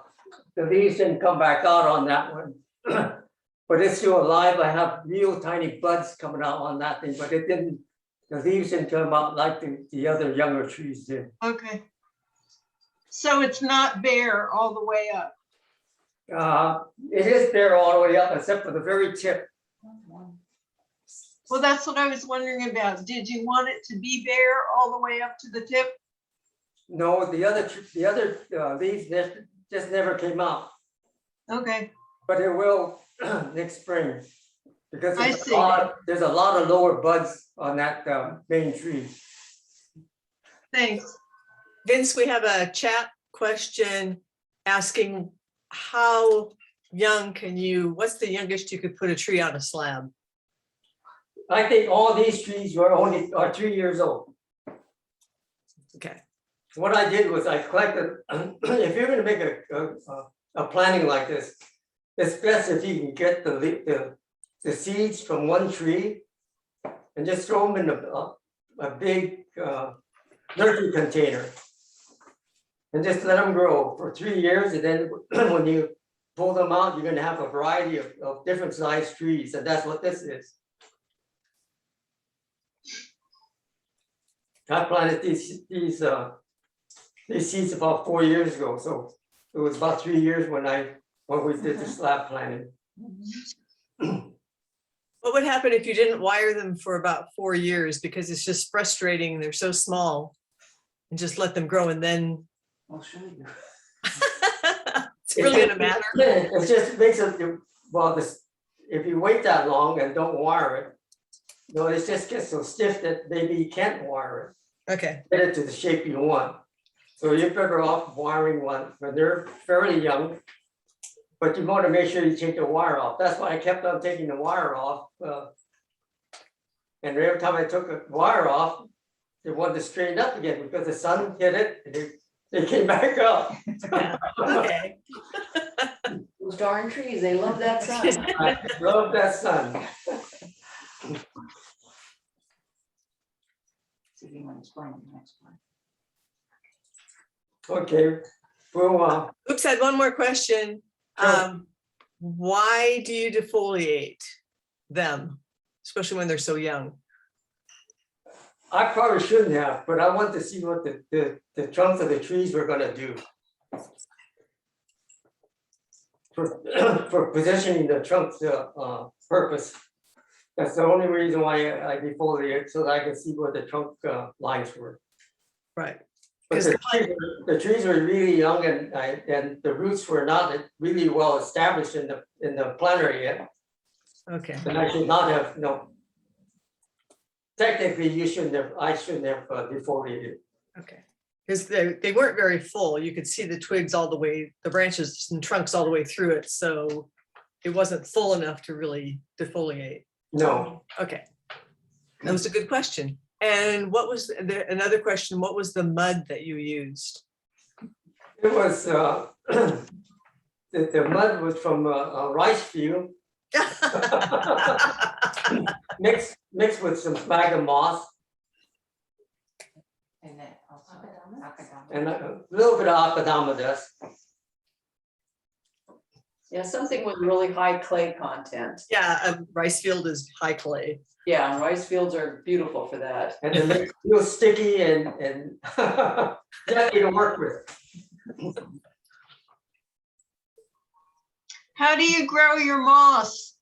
leaves didn't come back out on that one. But it's still alive. I have real tiny buds coming out on that thing, but it didn't, the leaves didn't come out like the other younger trees did. Okay. So it's not bare all the way up. It is bare all the way up, except for the very tip. Well, that's what I was wondering about. Did you want it to be bare all the way up to the tip? No, the other leaves just never came out. Okay. But it will next spring, because I there's see. there's a lot of lower buds on that main tree. Thanks. Vince, we have a chat question asking how young what's the youngest you could put a tree on a slab? I think all these trees are 3 years old. Okay. What I did was I collected, if you're gonna make a planting like this, it's best if you can get the seeds from one tree and just throw them in a big nursery container. And just let them grow for 3 years, and then when you pull them out, you're gonna have a variety of different sized trees, and that's what this is. I planted these seeds about 4 years ago, so it was about 3 years when we did the slab planting. What would happen if you didn't wire them for about 4 years, because it's just frustrating, they're so small, and just let them grow and then I'll show you. it's really gonna matter. It just makes it, well, if you wait that long and don't wire it, it just gets so stiff that maybe you can't wire it. Okay. Get it to the shape you want. So you're better off wiring one when they're fairly young, but you want to make sure you take the wire off. That's why I kept on taking the wire off. And every time I took the wire off, they wanted to straighten up again because the sun hit it and they came back up. Yeah. Okay. Who's darn trees. They love that sun. I love that sun. Okay, well, Oops, I had one more question. Sure. Why do you defoliate them, especially when they're so young? I probably shouldn't have, but I want to see what the trunks of the trees were gonna do. For positioning the trunks, purpose. That's the only reason why I defoliate, so that I can see where the trunk lines were. Right. But the trees were really young and the roots were not really well established in the planter yet. Okay. And I should not have, technically I shouldn't have defoliated. Okay. Because they weren't very full. You could see the twigs all the way, the branches and trunks all the way through it. So it wasn't full enough to really defoliate. No, Okay. That was a good question. And what was another question? What was the mud that you used? it was, the mud was from a rice field, mixed with some sphagnum moss and a little bit of akadama dust. Yeah, something with really high clay content. Yeah, a rice field is high clay. Yeah, and rice fields are beautiful for that. And it makes it real sticky and definitely to work with. How do you grow your moss?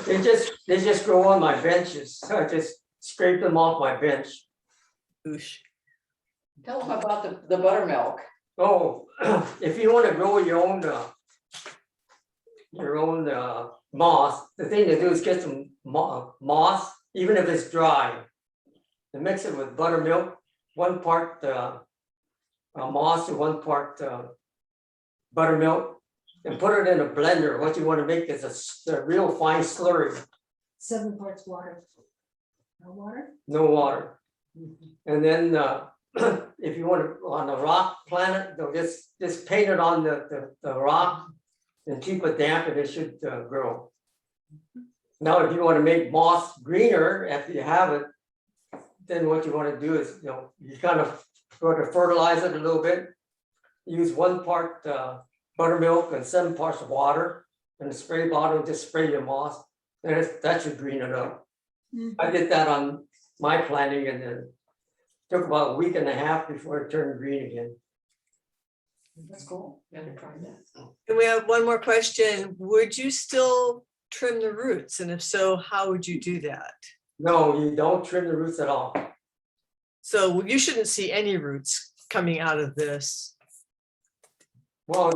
They just grow on my benches, so I just scrape them off my bench. Oosh. Tell them about the buttermilk. Oh, if you want to grow your own moss, the thing to do is get some moss, even if it's dry, and mix it with buttermilk, 1 part moss and 1 part buttermilk, and put it in a blender. What you want to make is a real fine slurry. 7 parts water. No water? No water. And then if you want to, on a rock planet, they'll just paint it on the rock and keep it damp and it should grow. Now, if you want to make moss greener after you have it, then what you want to do is, you kind of sort of fertilize it a little bit. Use 1 part buttermilk and 7 parts of water, and the spray bottle, just spray your moss, and that should green it up. I did that on my planting, and then took about a week and a half before it turned green again. That's cool. Gotta try that. And we have one more question. Would you still trim the roots? And if so, how would you do that? No, you don't trim the roots at all. So you shouldn't see any roots coming out of this. Well,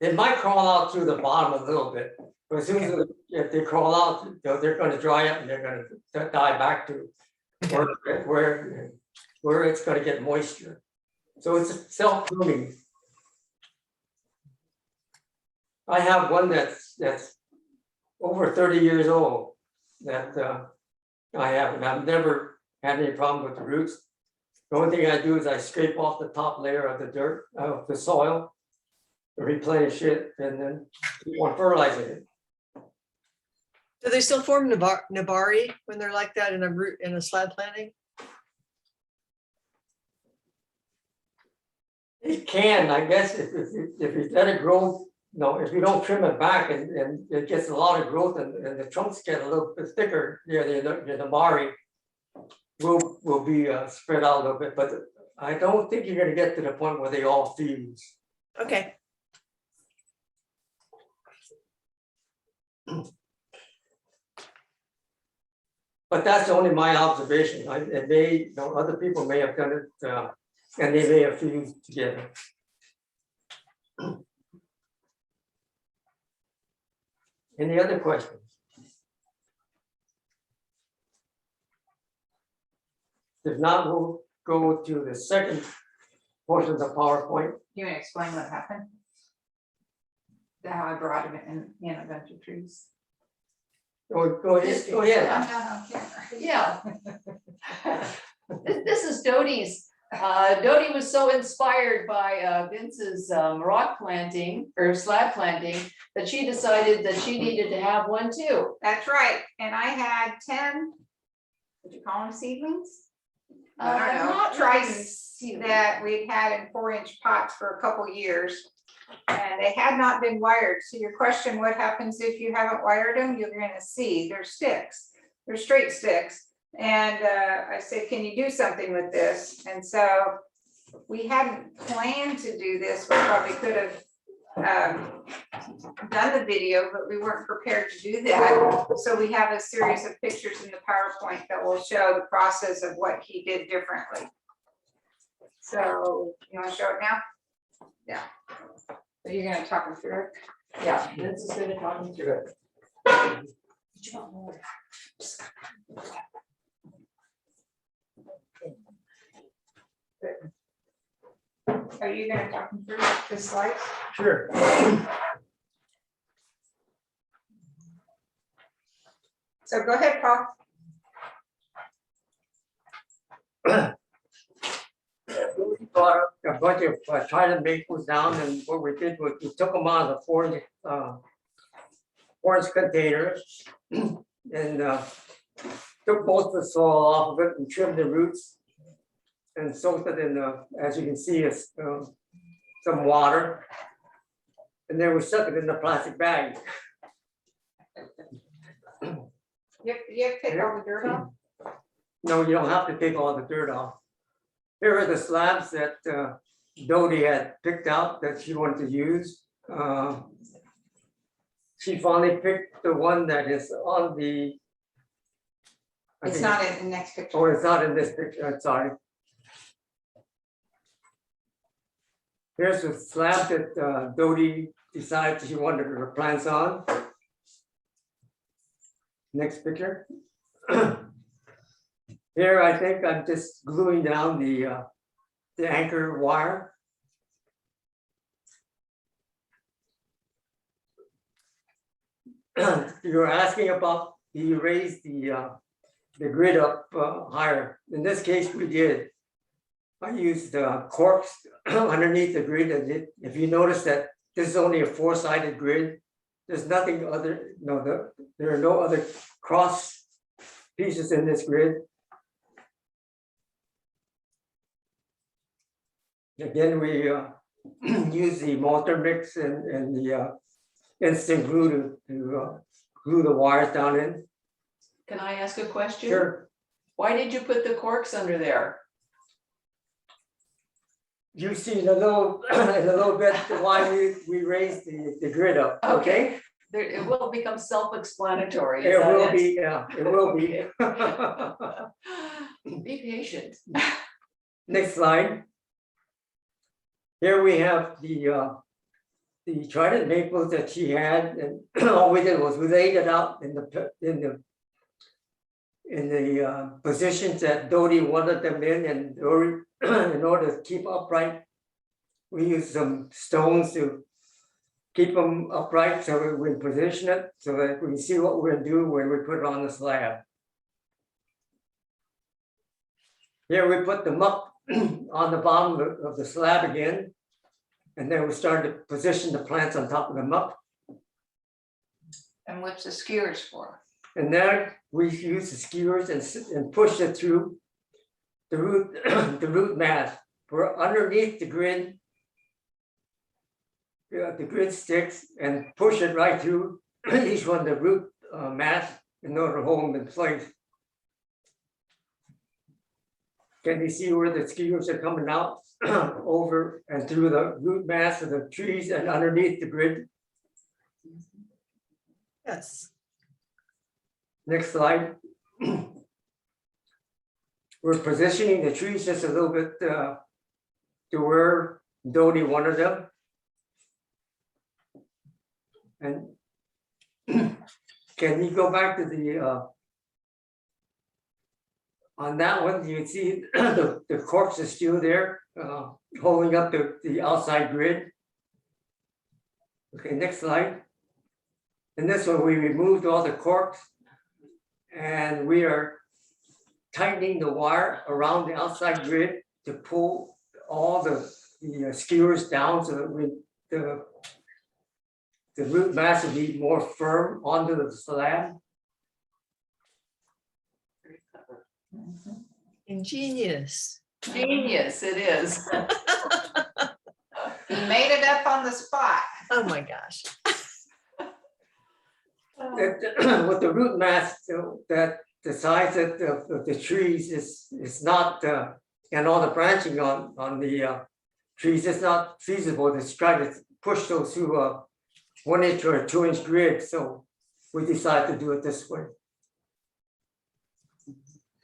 it might crawl out through the bottom a little bit, but as soon as if they crawl out, they're going to dry up and they're going to die back to where it's going to get moisture. So it's self-pruning. I have one that's over 30 years old that I've never had any problem with the roots. The only thing I do is I scrape off the top layer of the dirt, of the soil, to replenish it, and then keep on fertilizing it. Do they still form nabari when they're like that in a slab planting? It can, I guess, if you let it grow, if you don't trim it back and it gets a lot of growth and the trunks get a little bit thicker, the nabari will be spread out a little bit, but I don't think you're gonna get to the point where they all fuse. Okay. But that's only my observation. Other people may have done it, and they may have fused together. Any other questions? If not, we'll go to the second portion of the PowerPoint. You want to explain what happened? How I brought him in a bunch of trees. Go ahead. Yeah. This is Dodie's Dodie was so inspired by Vince's rock planting or slab planting that she decided that she needed to have one too. That's right, and I had 10, would you call them seedlings? I don't know, Not trice really that we'd had in 4-inch pots for a couple years. And they had not been wired. So your question, what happens if you haven't wired them? You're gonna see they're sticks, they're straight sticks. And I said, can you do something with this? And so we hadn't planned to do this. We probably could have done the video, but we weren't prepared to do that. So we have a series of pictures in the PowerPoint that will show the process of what he did differently. So you want to show it now? Yeah. So you're gonna talk him through it? Yeah, Vince is gonna talk me through it. Are you gonna talk him through the slides? Sure. So go ahead, Paul. We brought up a bunch of trident maples down, and what we did was we took them out of the orange containers and took most of the soil off of it and trimmed the roots and soaked it in, as you can see, it's some water. And then we stuck it in the plastic bag. You have to take all the dirt off? No, you don't have to take all the dirt off. Here are the slabs that Dodie had picked out that she wanted to use. She finally picked the one that is on the. It's not in the next picture. Oh, it's not in this picture, I'm sorry. Here's the slab that Dodie decided she wanted her plants on. Next picture. Here, I think I'm just gluing down the anchor wire. You're asking about, do you raise the grid up higher? In this case, we did. I used corks underneath the grid, and if you notice that this is only a 4-sided grid, there's nothing other, there are no other cross pieces in this grid. Again, we use the mortar mix and the instant glue to glue the wires down in. Can I ask a question? Sure. Why did you put the corks under there? You see in a little bit why we raised the grid up. Okay, there, it will become self-explanatory. It will be, yeah, it will be. Be patient. Next slide. Here we have the trident maples that she had, and all we did was we laid it out in the positions that Dodie wanted them in, and in order to keep upright, we used some stones to keep them upright, so we position it so that we can see what we're gonna do when we put it on the slab. Here we put them up on the bottom of the slab again, and then we started to position the plants on top of them up. And what's the skewers for? And then we use the skewers and push it through the root mass. We're underneath the grid. The grid sticks and push it right through each one, the root mass, in order to hold them in place. Can you see where the skewers are coming out over and through the root mass of the trees and underneath the grid? Yes. Next slide. We're positioning the trees just a little bit to where Dodie wanted them. And can you go back to the on that one, you can see the corks is still there, holding up the outside grid. Okay, next slide. And this one, we removed all the corks, and we are tightening the wire around the outside grid to pull all the skewers down so that the root mass will be more firm onto the slab. Ingenious. Genius, it is. He made it up on the spot. Oh, my gosh. With the root mass, that the size of the trees is not, and all the branching on the trees, it's not feasible to try to push those through a 1 inch or a 2 inch grid, so we decided to do it this way.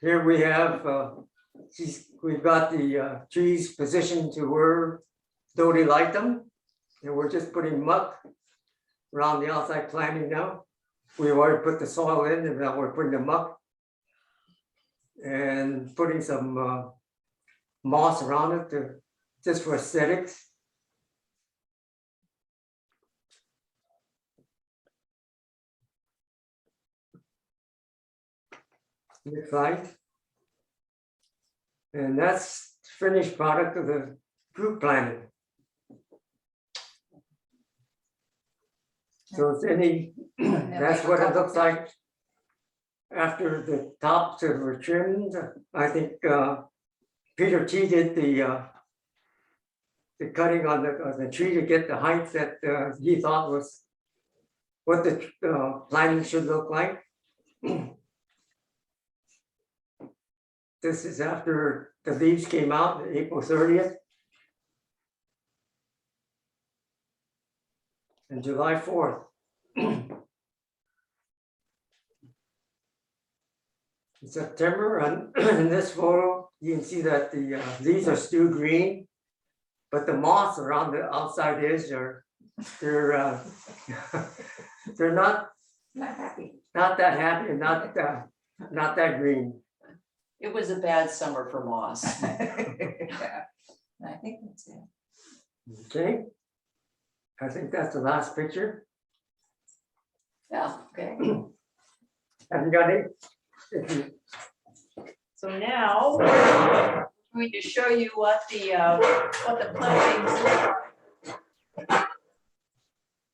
Here we have, we've got the trees positioned to where Dodie liked them, and we're just putting muck around the outside planting now. We already put the soil in, and now we're putting the muck and putting some moss around it just for aesthetics. Next slide. And that's finished product of the fruit planting. So it's that's what it looks like after the tops were trimmed. I think Peter T did the cutting on the tree to get the height that he thought was what the planting should look like. This is after the leaves came out, April 30th. And July 4th. In September, and in this photo, you can see that the leaves are still green, but the moss around the outside edge they're not Happy. that happy, and not that green. It was a bad summer for moss. Yeah, I think that's it. Okay. I think that's the last picture. Yeah, okay. Have you got it? If you- So now, I'm going to show you what the plantings look like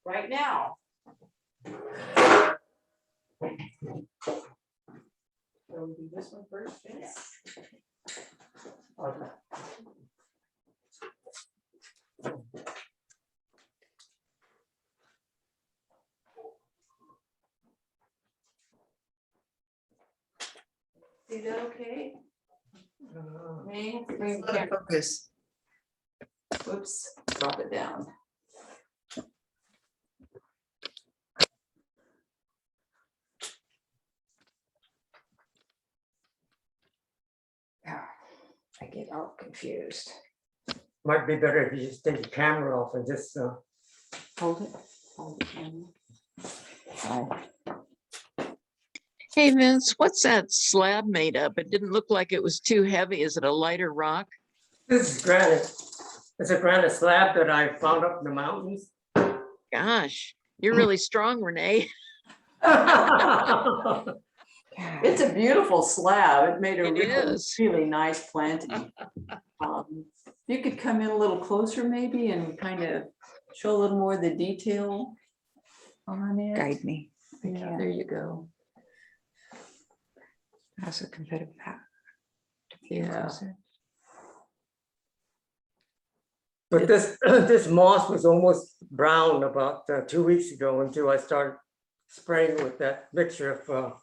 right now. So we do this one first, yes. See that okay? Me, bring the Out of camera. focus. Oops, drop it down. I get all confused. Might be better if you just take the camera off and just Hold it. Hold the camera. Hey Vince, what's that slab made of? It didn't look like it was too heavy. Is it a lighter rock? this is granite. It's a granite slab that I found up in the mountains. Gosh, you're really strong, Renee. It's a beautiful slab. It made a It really, is. really nice planting. You could come in a little closer maybe and kind of show a little more of the detail on it. Guide me. Yeah, there you go. Also can put it back. Yeah. But this moss was almost brown about 2 weeks ago until I started spraying with that mixture of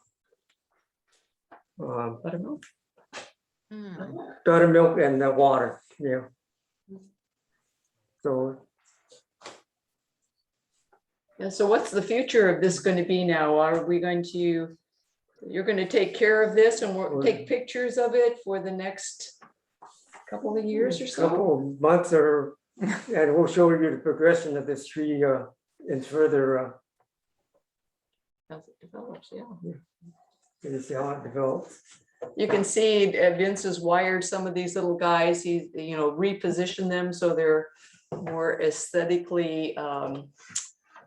buttermilk, buttermilk and water. Yeah. So Yeah, so what's the future of this going to be now? Are we going to, you're going to take care of this and we'll take pictures of it for the next couple of years or so? couple of months or, and we'll show you the progression of this tree in further, As it develops, yeah. you see how it develops. You can see Vince has wired some of these little guys. He's, repositioned them so they're more aesthetically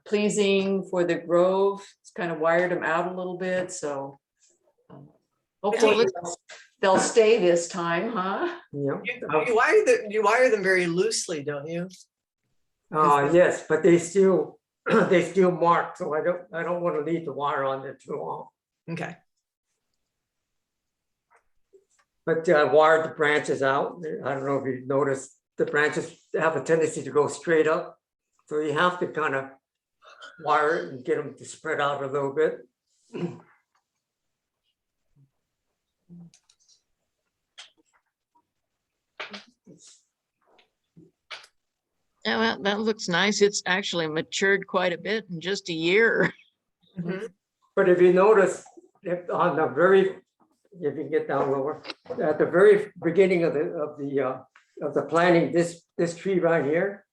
pleasing for the grove. It's kind of wired them out a little bit, so. Hopefully, they'll stay this time, huh? Yeah. You wire them very loosely, don't you? Yes, but they still, they still mark, so I don't want to leave the wire on there too long. Okay. But I wired the branches out. I don't know if you noticed, the branches have a tendency to go straight up. So you have to kind of wire it and get them to spread out a little bit. Yeah, that looks nice. It's actually matured quite a bit in just a year. Mhm. But if you notice, if on the very, if you get down lower, at the very beginning of the planting, this tree right here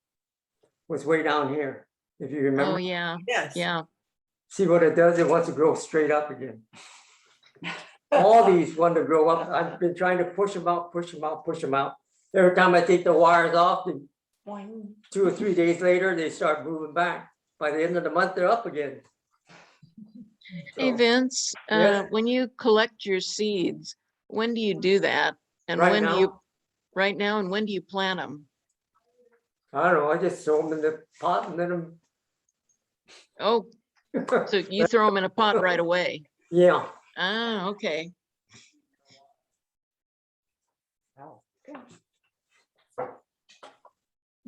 was way down here, if you Oh, remember. yeah, Yes. yeah. See what it does? It wants to grow straight up again. All these want to grow up. I've been trying to push them out, push them out, push them out. Every time I take the wires off, and 2 or 3 days later, they start moving back. By the end of the month, they're up again. Hey, So, Vince, yes. when you collect your seeds, when do you do that? And Right when do now? you, right now, and when do you plant them? I don't know, I just throw them in the pot and let them. Oh, so you throw them in a pot right away? Yeah. Ah, okay.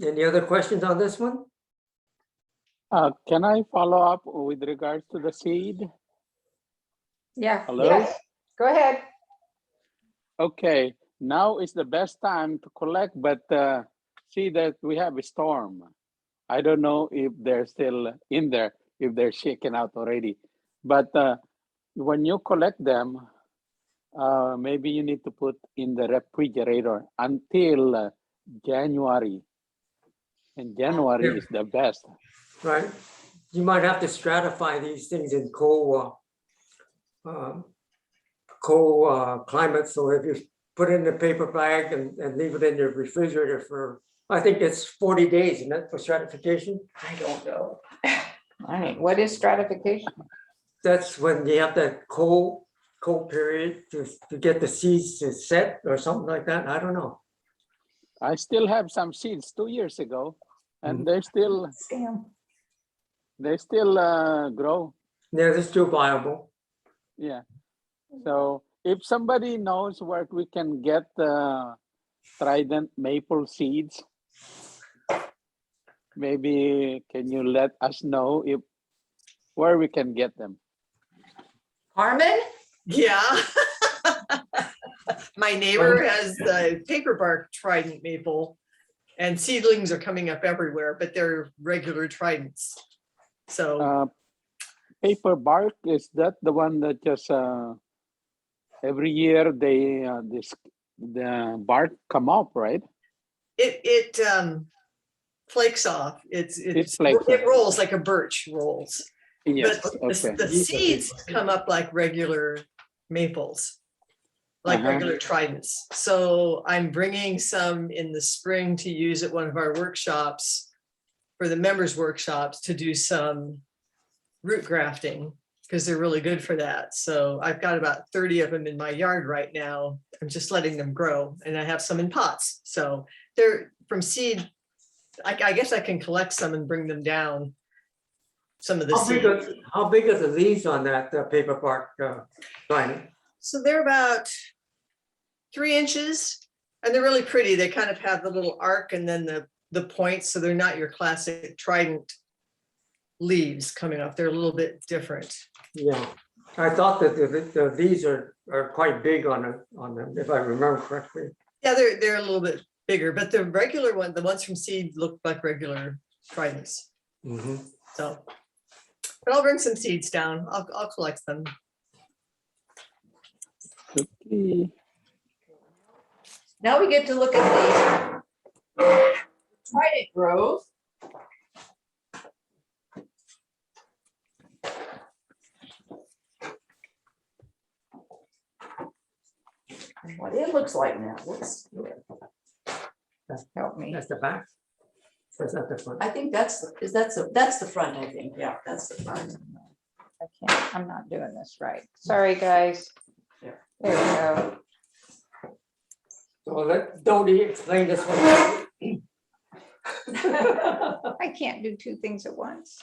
Any other questions on this one? Can I follow up with regards to the seed? Yeah. Hello? Yes. Go ahead. Okay, now is the best time to collect, but see that we have a storm. I don't know if they're still in there, if they're shaken out already. But when you collect them, maybe you need to put in the refrigerator until January. And January is the best. Right, you might have to stratify these things in cold climate, so if you put it in a paper bag and leave it in your refrigerator for, I think it's 40 days, isn't it, for stratification? I don't know. I mean, what is stratification? That's when you have that cold period to get the seeds to set or something like that, I don't know. I still have some seeds 2 years ago, and Mhm. they still grow. Yeah, they're still viable. Yeah. So if somebody knows where we can get Trident maple seeds, maybe can you let us know if where we can get them? Carmen? Yeah. My neighbor has the paper bark trident maple, and seedlings are coming up everywhere, but they're regular tridents. So Paper bark, is that the one that just every year they the bark come up, right? it flakes off. It flakes it off. rolls like a birch rolls. Yes. But Okay. the seeds come up like regular maples, like regular tridents. So I'm bringing some in the spring to use at one of our workshops, for the members' workshops, to do some root grafting, because they're really good for that. So I've got about 30 of them in my yard right now. I'm just letting them grow, and I have some in pots. So they're from seed. I guess I can collect some and bring them down. Some of the seed. How big are the leaves on that paper bark vine? So they're about 3 inches, and they're really pretty. They kind of have the little arc and then the points, so they're not your classic trident leaves coming off. They're a little bit different. Yeah, I thought that the leaves are quite big on them, if I remember correctly. Yeah, they're a little bit bigger, but the regular one, the ones from seed, look like regular tridents. Mm-hmm. So, but I'll bring some seeds down. I'll collect them. Okay. Now we get to look at the trident growth. And what it looks like now. Let's do it. Help me. That's the back. Or is that the front? I think that's the front, I think. Yeah, that's the front. I'm not doing this right. Sorry, guys. There. There we go. So let Dodie explain this one. I can't do two things at once.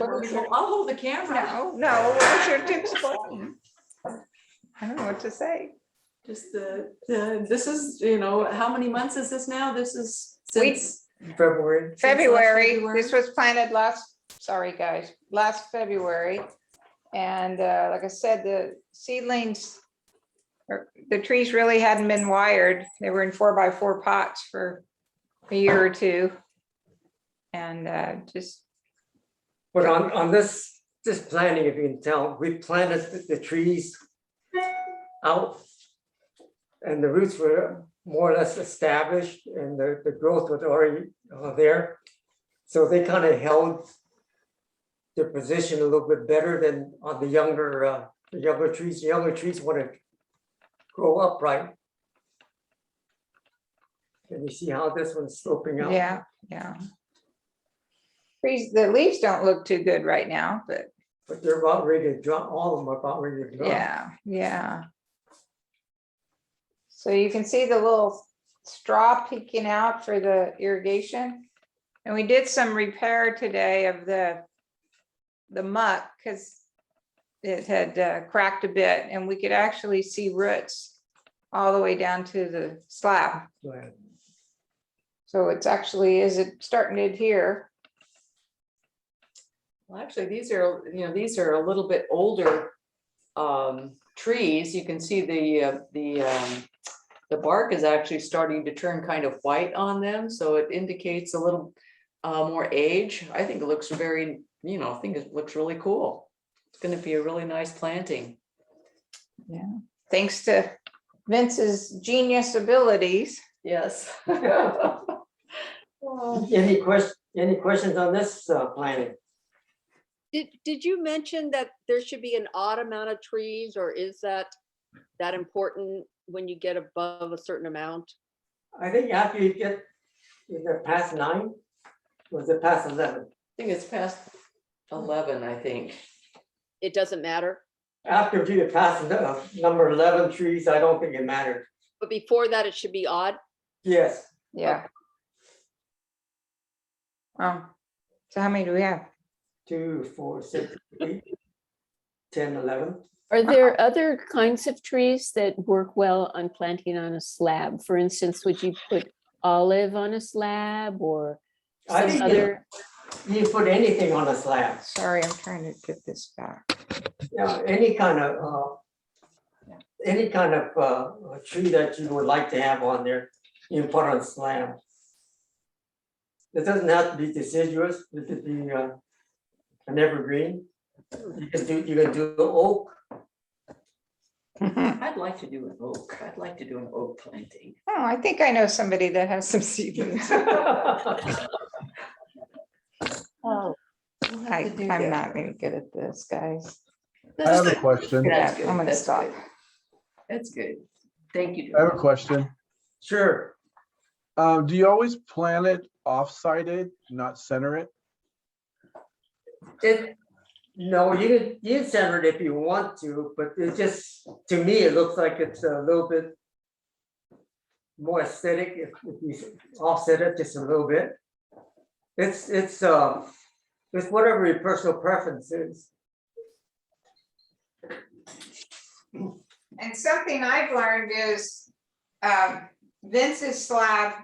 I'll hold the camera. No, what was your to explain? I don't know what to say. Just this is, you know, how many months is this now? This is We- since, February. February, February? this was planted sorry, guys, last February. And like I said, the seedlings, the trees really hadn't been wired. They were in 4x4 pots for a year or two. And just, But on this planting, if you can tell, we planted the trees out. And the roots were more or less established and the growth was already there. So they kind of held their position a little bit better than on the younger trees. The younger trees want to grow upright. Can you see how this one's sloping out? yeah. Trees, the leaves don't look too good right now, but But they're about ready to drop, all of them are about ready to drop. yeah. So you can see the little straw peeking out for the irrigation. And we did some repair today of the muck because it had cracked a bit and we could actually see roots all the way down to the slab. Right. So it's actually, is it starting to adhere? well, actually, these are, you know, these are a little bit older trees. You can see the bark is actually starting to turn kind of white on them. So it indicates a little more age. I think it looks very, you know, I think it looks really cool. It's going to be a really nice planting. Yeah. Thanks to Vince's genius abilities. Yes. Any questions on this planting? Did you mention that there should be an odd amount of trees, or is that important when you get above a certain amount? I think after you get, is it past 9? Was it past 11? I think it's past 11, I think. It doesn't matter, After you get past number 11 trees, I don't think it matters. but before that, it should be odd. Yes. Yeah. So how many do we have? 2, 4, 6, 8, 10, 11. Are there other kinds of trees that work well on planting on a slab? For instance, would you put olive on a slab or I some think other? you put anything on a slab. Sorry, I'm trying to get this back. Yeah, any kind of tree that you would like to have on there, you put on a slab. It doesn't have to be deciduous. It could be an evergreen. You can do the oak. I'd like to do an oak. I'd like to do an oak planting. Oh, I think I know somebody that has some seedlings. Oh, I'm not very good at this, guys. I have a question. That's good. I'm gonna That's stop. good. That's good. Thank you. I have a question. Sure. Do you always plant it off-sided, not center it? No, you can center it if you want to, but it just, to me, it looks like it's a little bit more aesthetic if you offset it just a little bit. It's whatever your personal preference is. And something I've learned is Vince's slab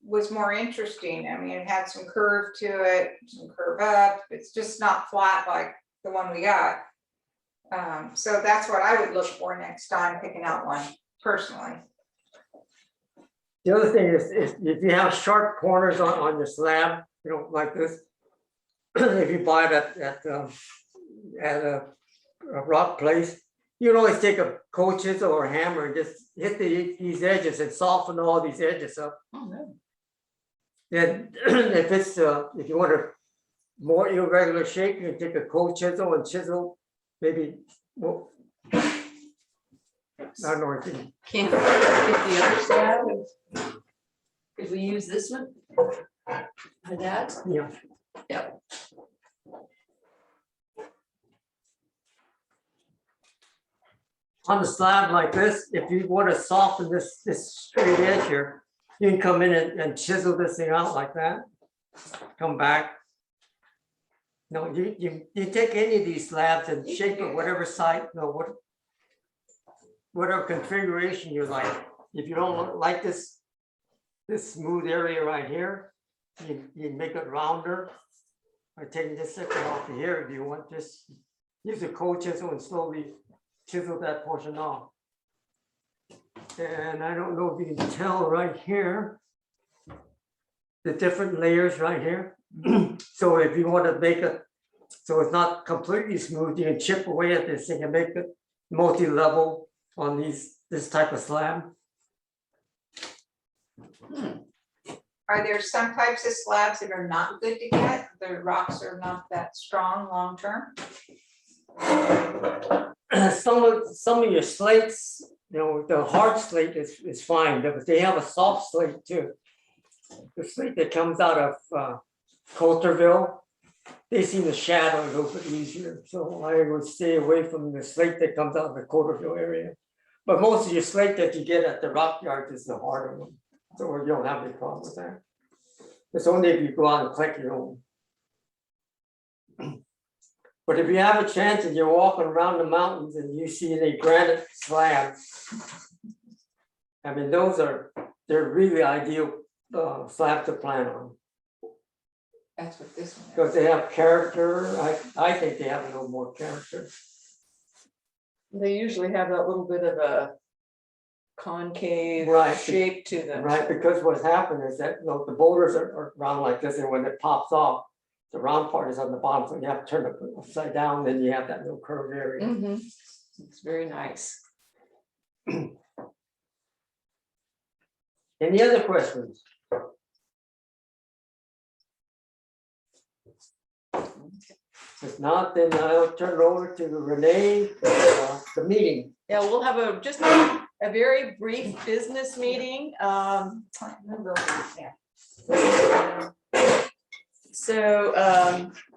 was more interesting. I mean, it had some curve to it, some curve up. It's just not flat like the one we got. So that's what I would look for next time picking out one personally. The other thing is if you have sharp corners on your slab, you know, like this, if you buy it at a rock place, you can always take a cold chisel or a hammer and just hit these edges and soften all these edges up. Oh, no. Then if you want a more irregular shape, you can take a cold chisel and chisel maybe, well, I don't know if you Can't get the other slab. Could we use this one? For that? yeah. Yep. on the slab like this, if you want to soften this straight edge here, you can come in and chisel this thing out like that. Come back. No, you take any of these slabs and shape it whatever side, whatever configuration you like. If you don't like this smooth area right here, you make it rounder by taking this section off of here. If you want, just use a cold chisel and slowly chisel that portion off. And I don't know if you can tell right here, the different layers right here. So if you want to make it so it's not completely smooth, you can chip away at this thing and make it multi-level on this type of slab. Are there some types of slabs that are not good to get? The rocks are not that strong long-term? Some of your slates, the hard slate is fine, but they have a soft slate too. The slate that comes out of Coulterville, they seem to shadow a little bit easier. So I would stay away from the slate that comes out of the Coulterville area. But most of your slate that you get at the rock yard is the harder one. So you don't have any problem with that. It's only if you go out and collect your own. But if you have a chance and you're walking around the mountains and you see any granite slabs, I mean, they're really ideal slabs to plant on. That's what this one is. Because they have character. I think they have a little more character. They usually have that little bit of a concave Right. shape to them. Right, because what's happened is that the boulders are round like this, and when it pops off, the round part is on the bottom, so you have to turn it upside down, then you have that little curved area. Mhm. It's very nice. Any other questions? If not, then I'll turn it over to Renee for the meeting. Yeah, we'll have just a very brief business meeting. So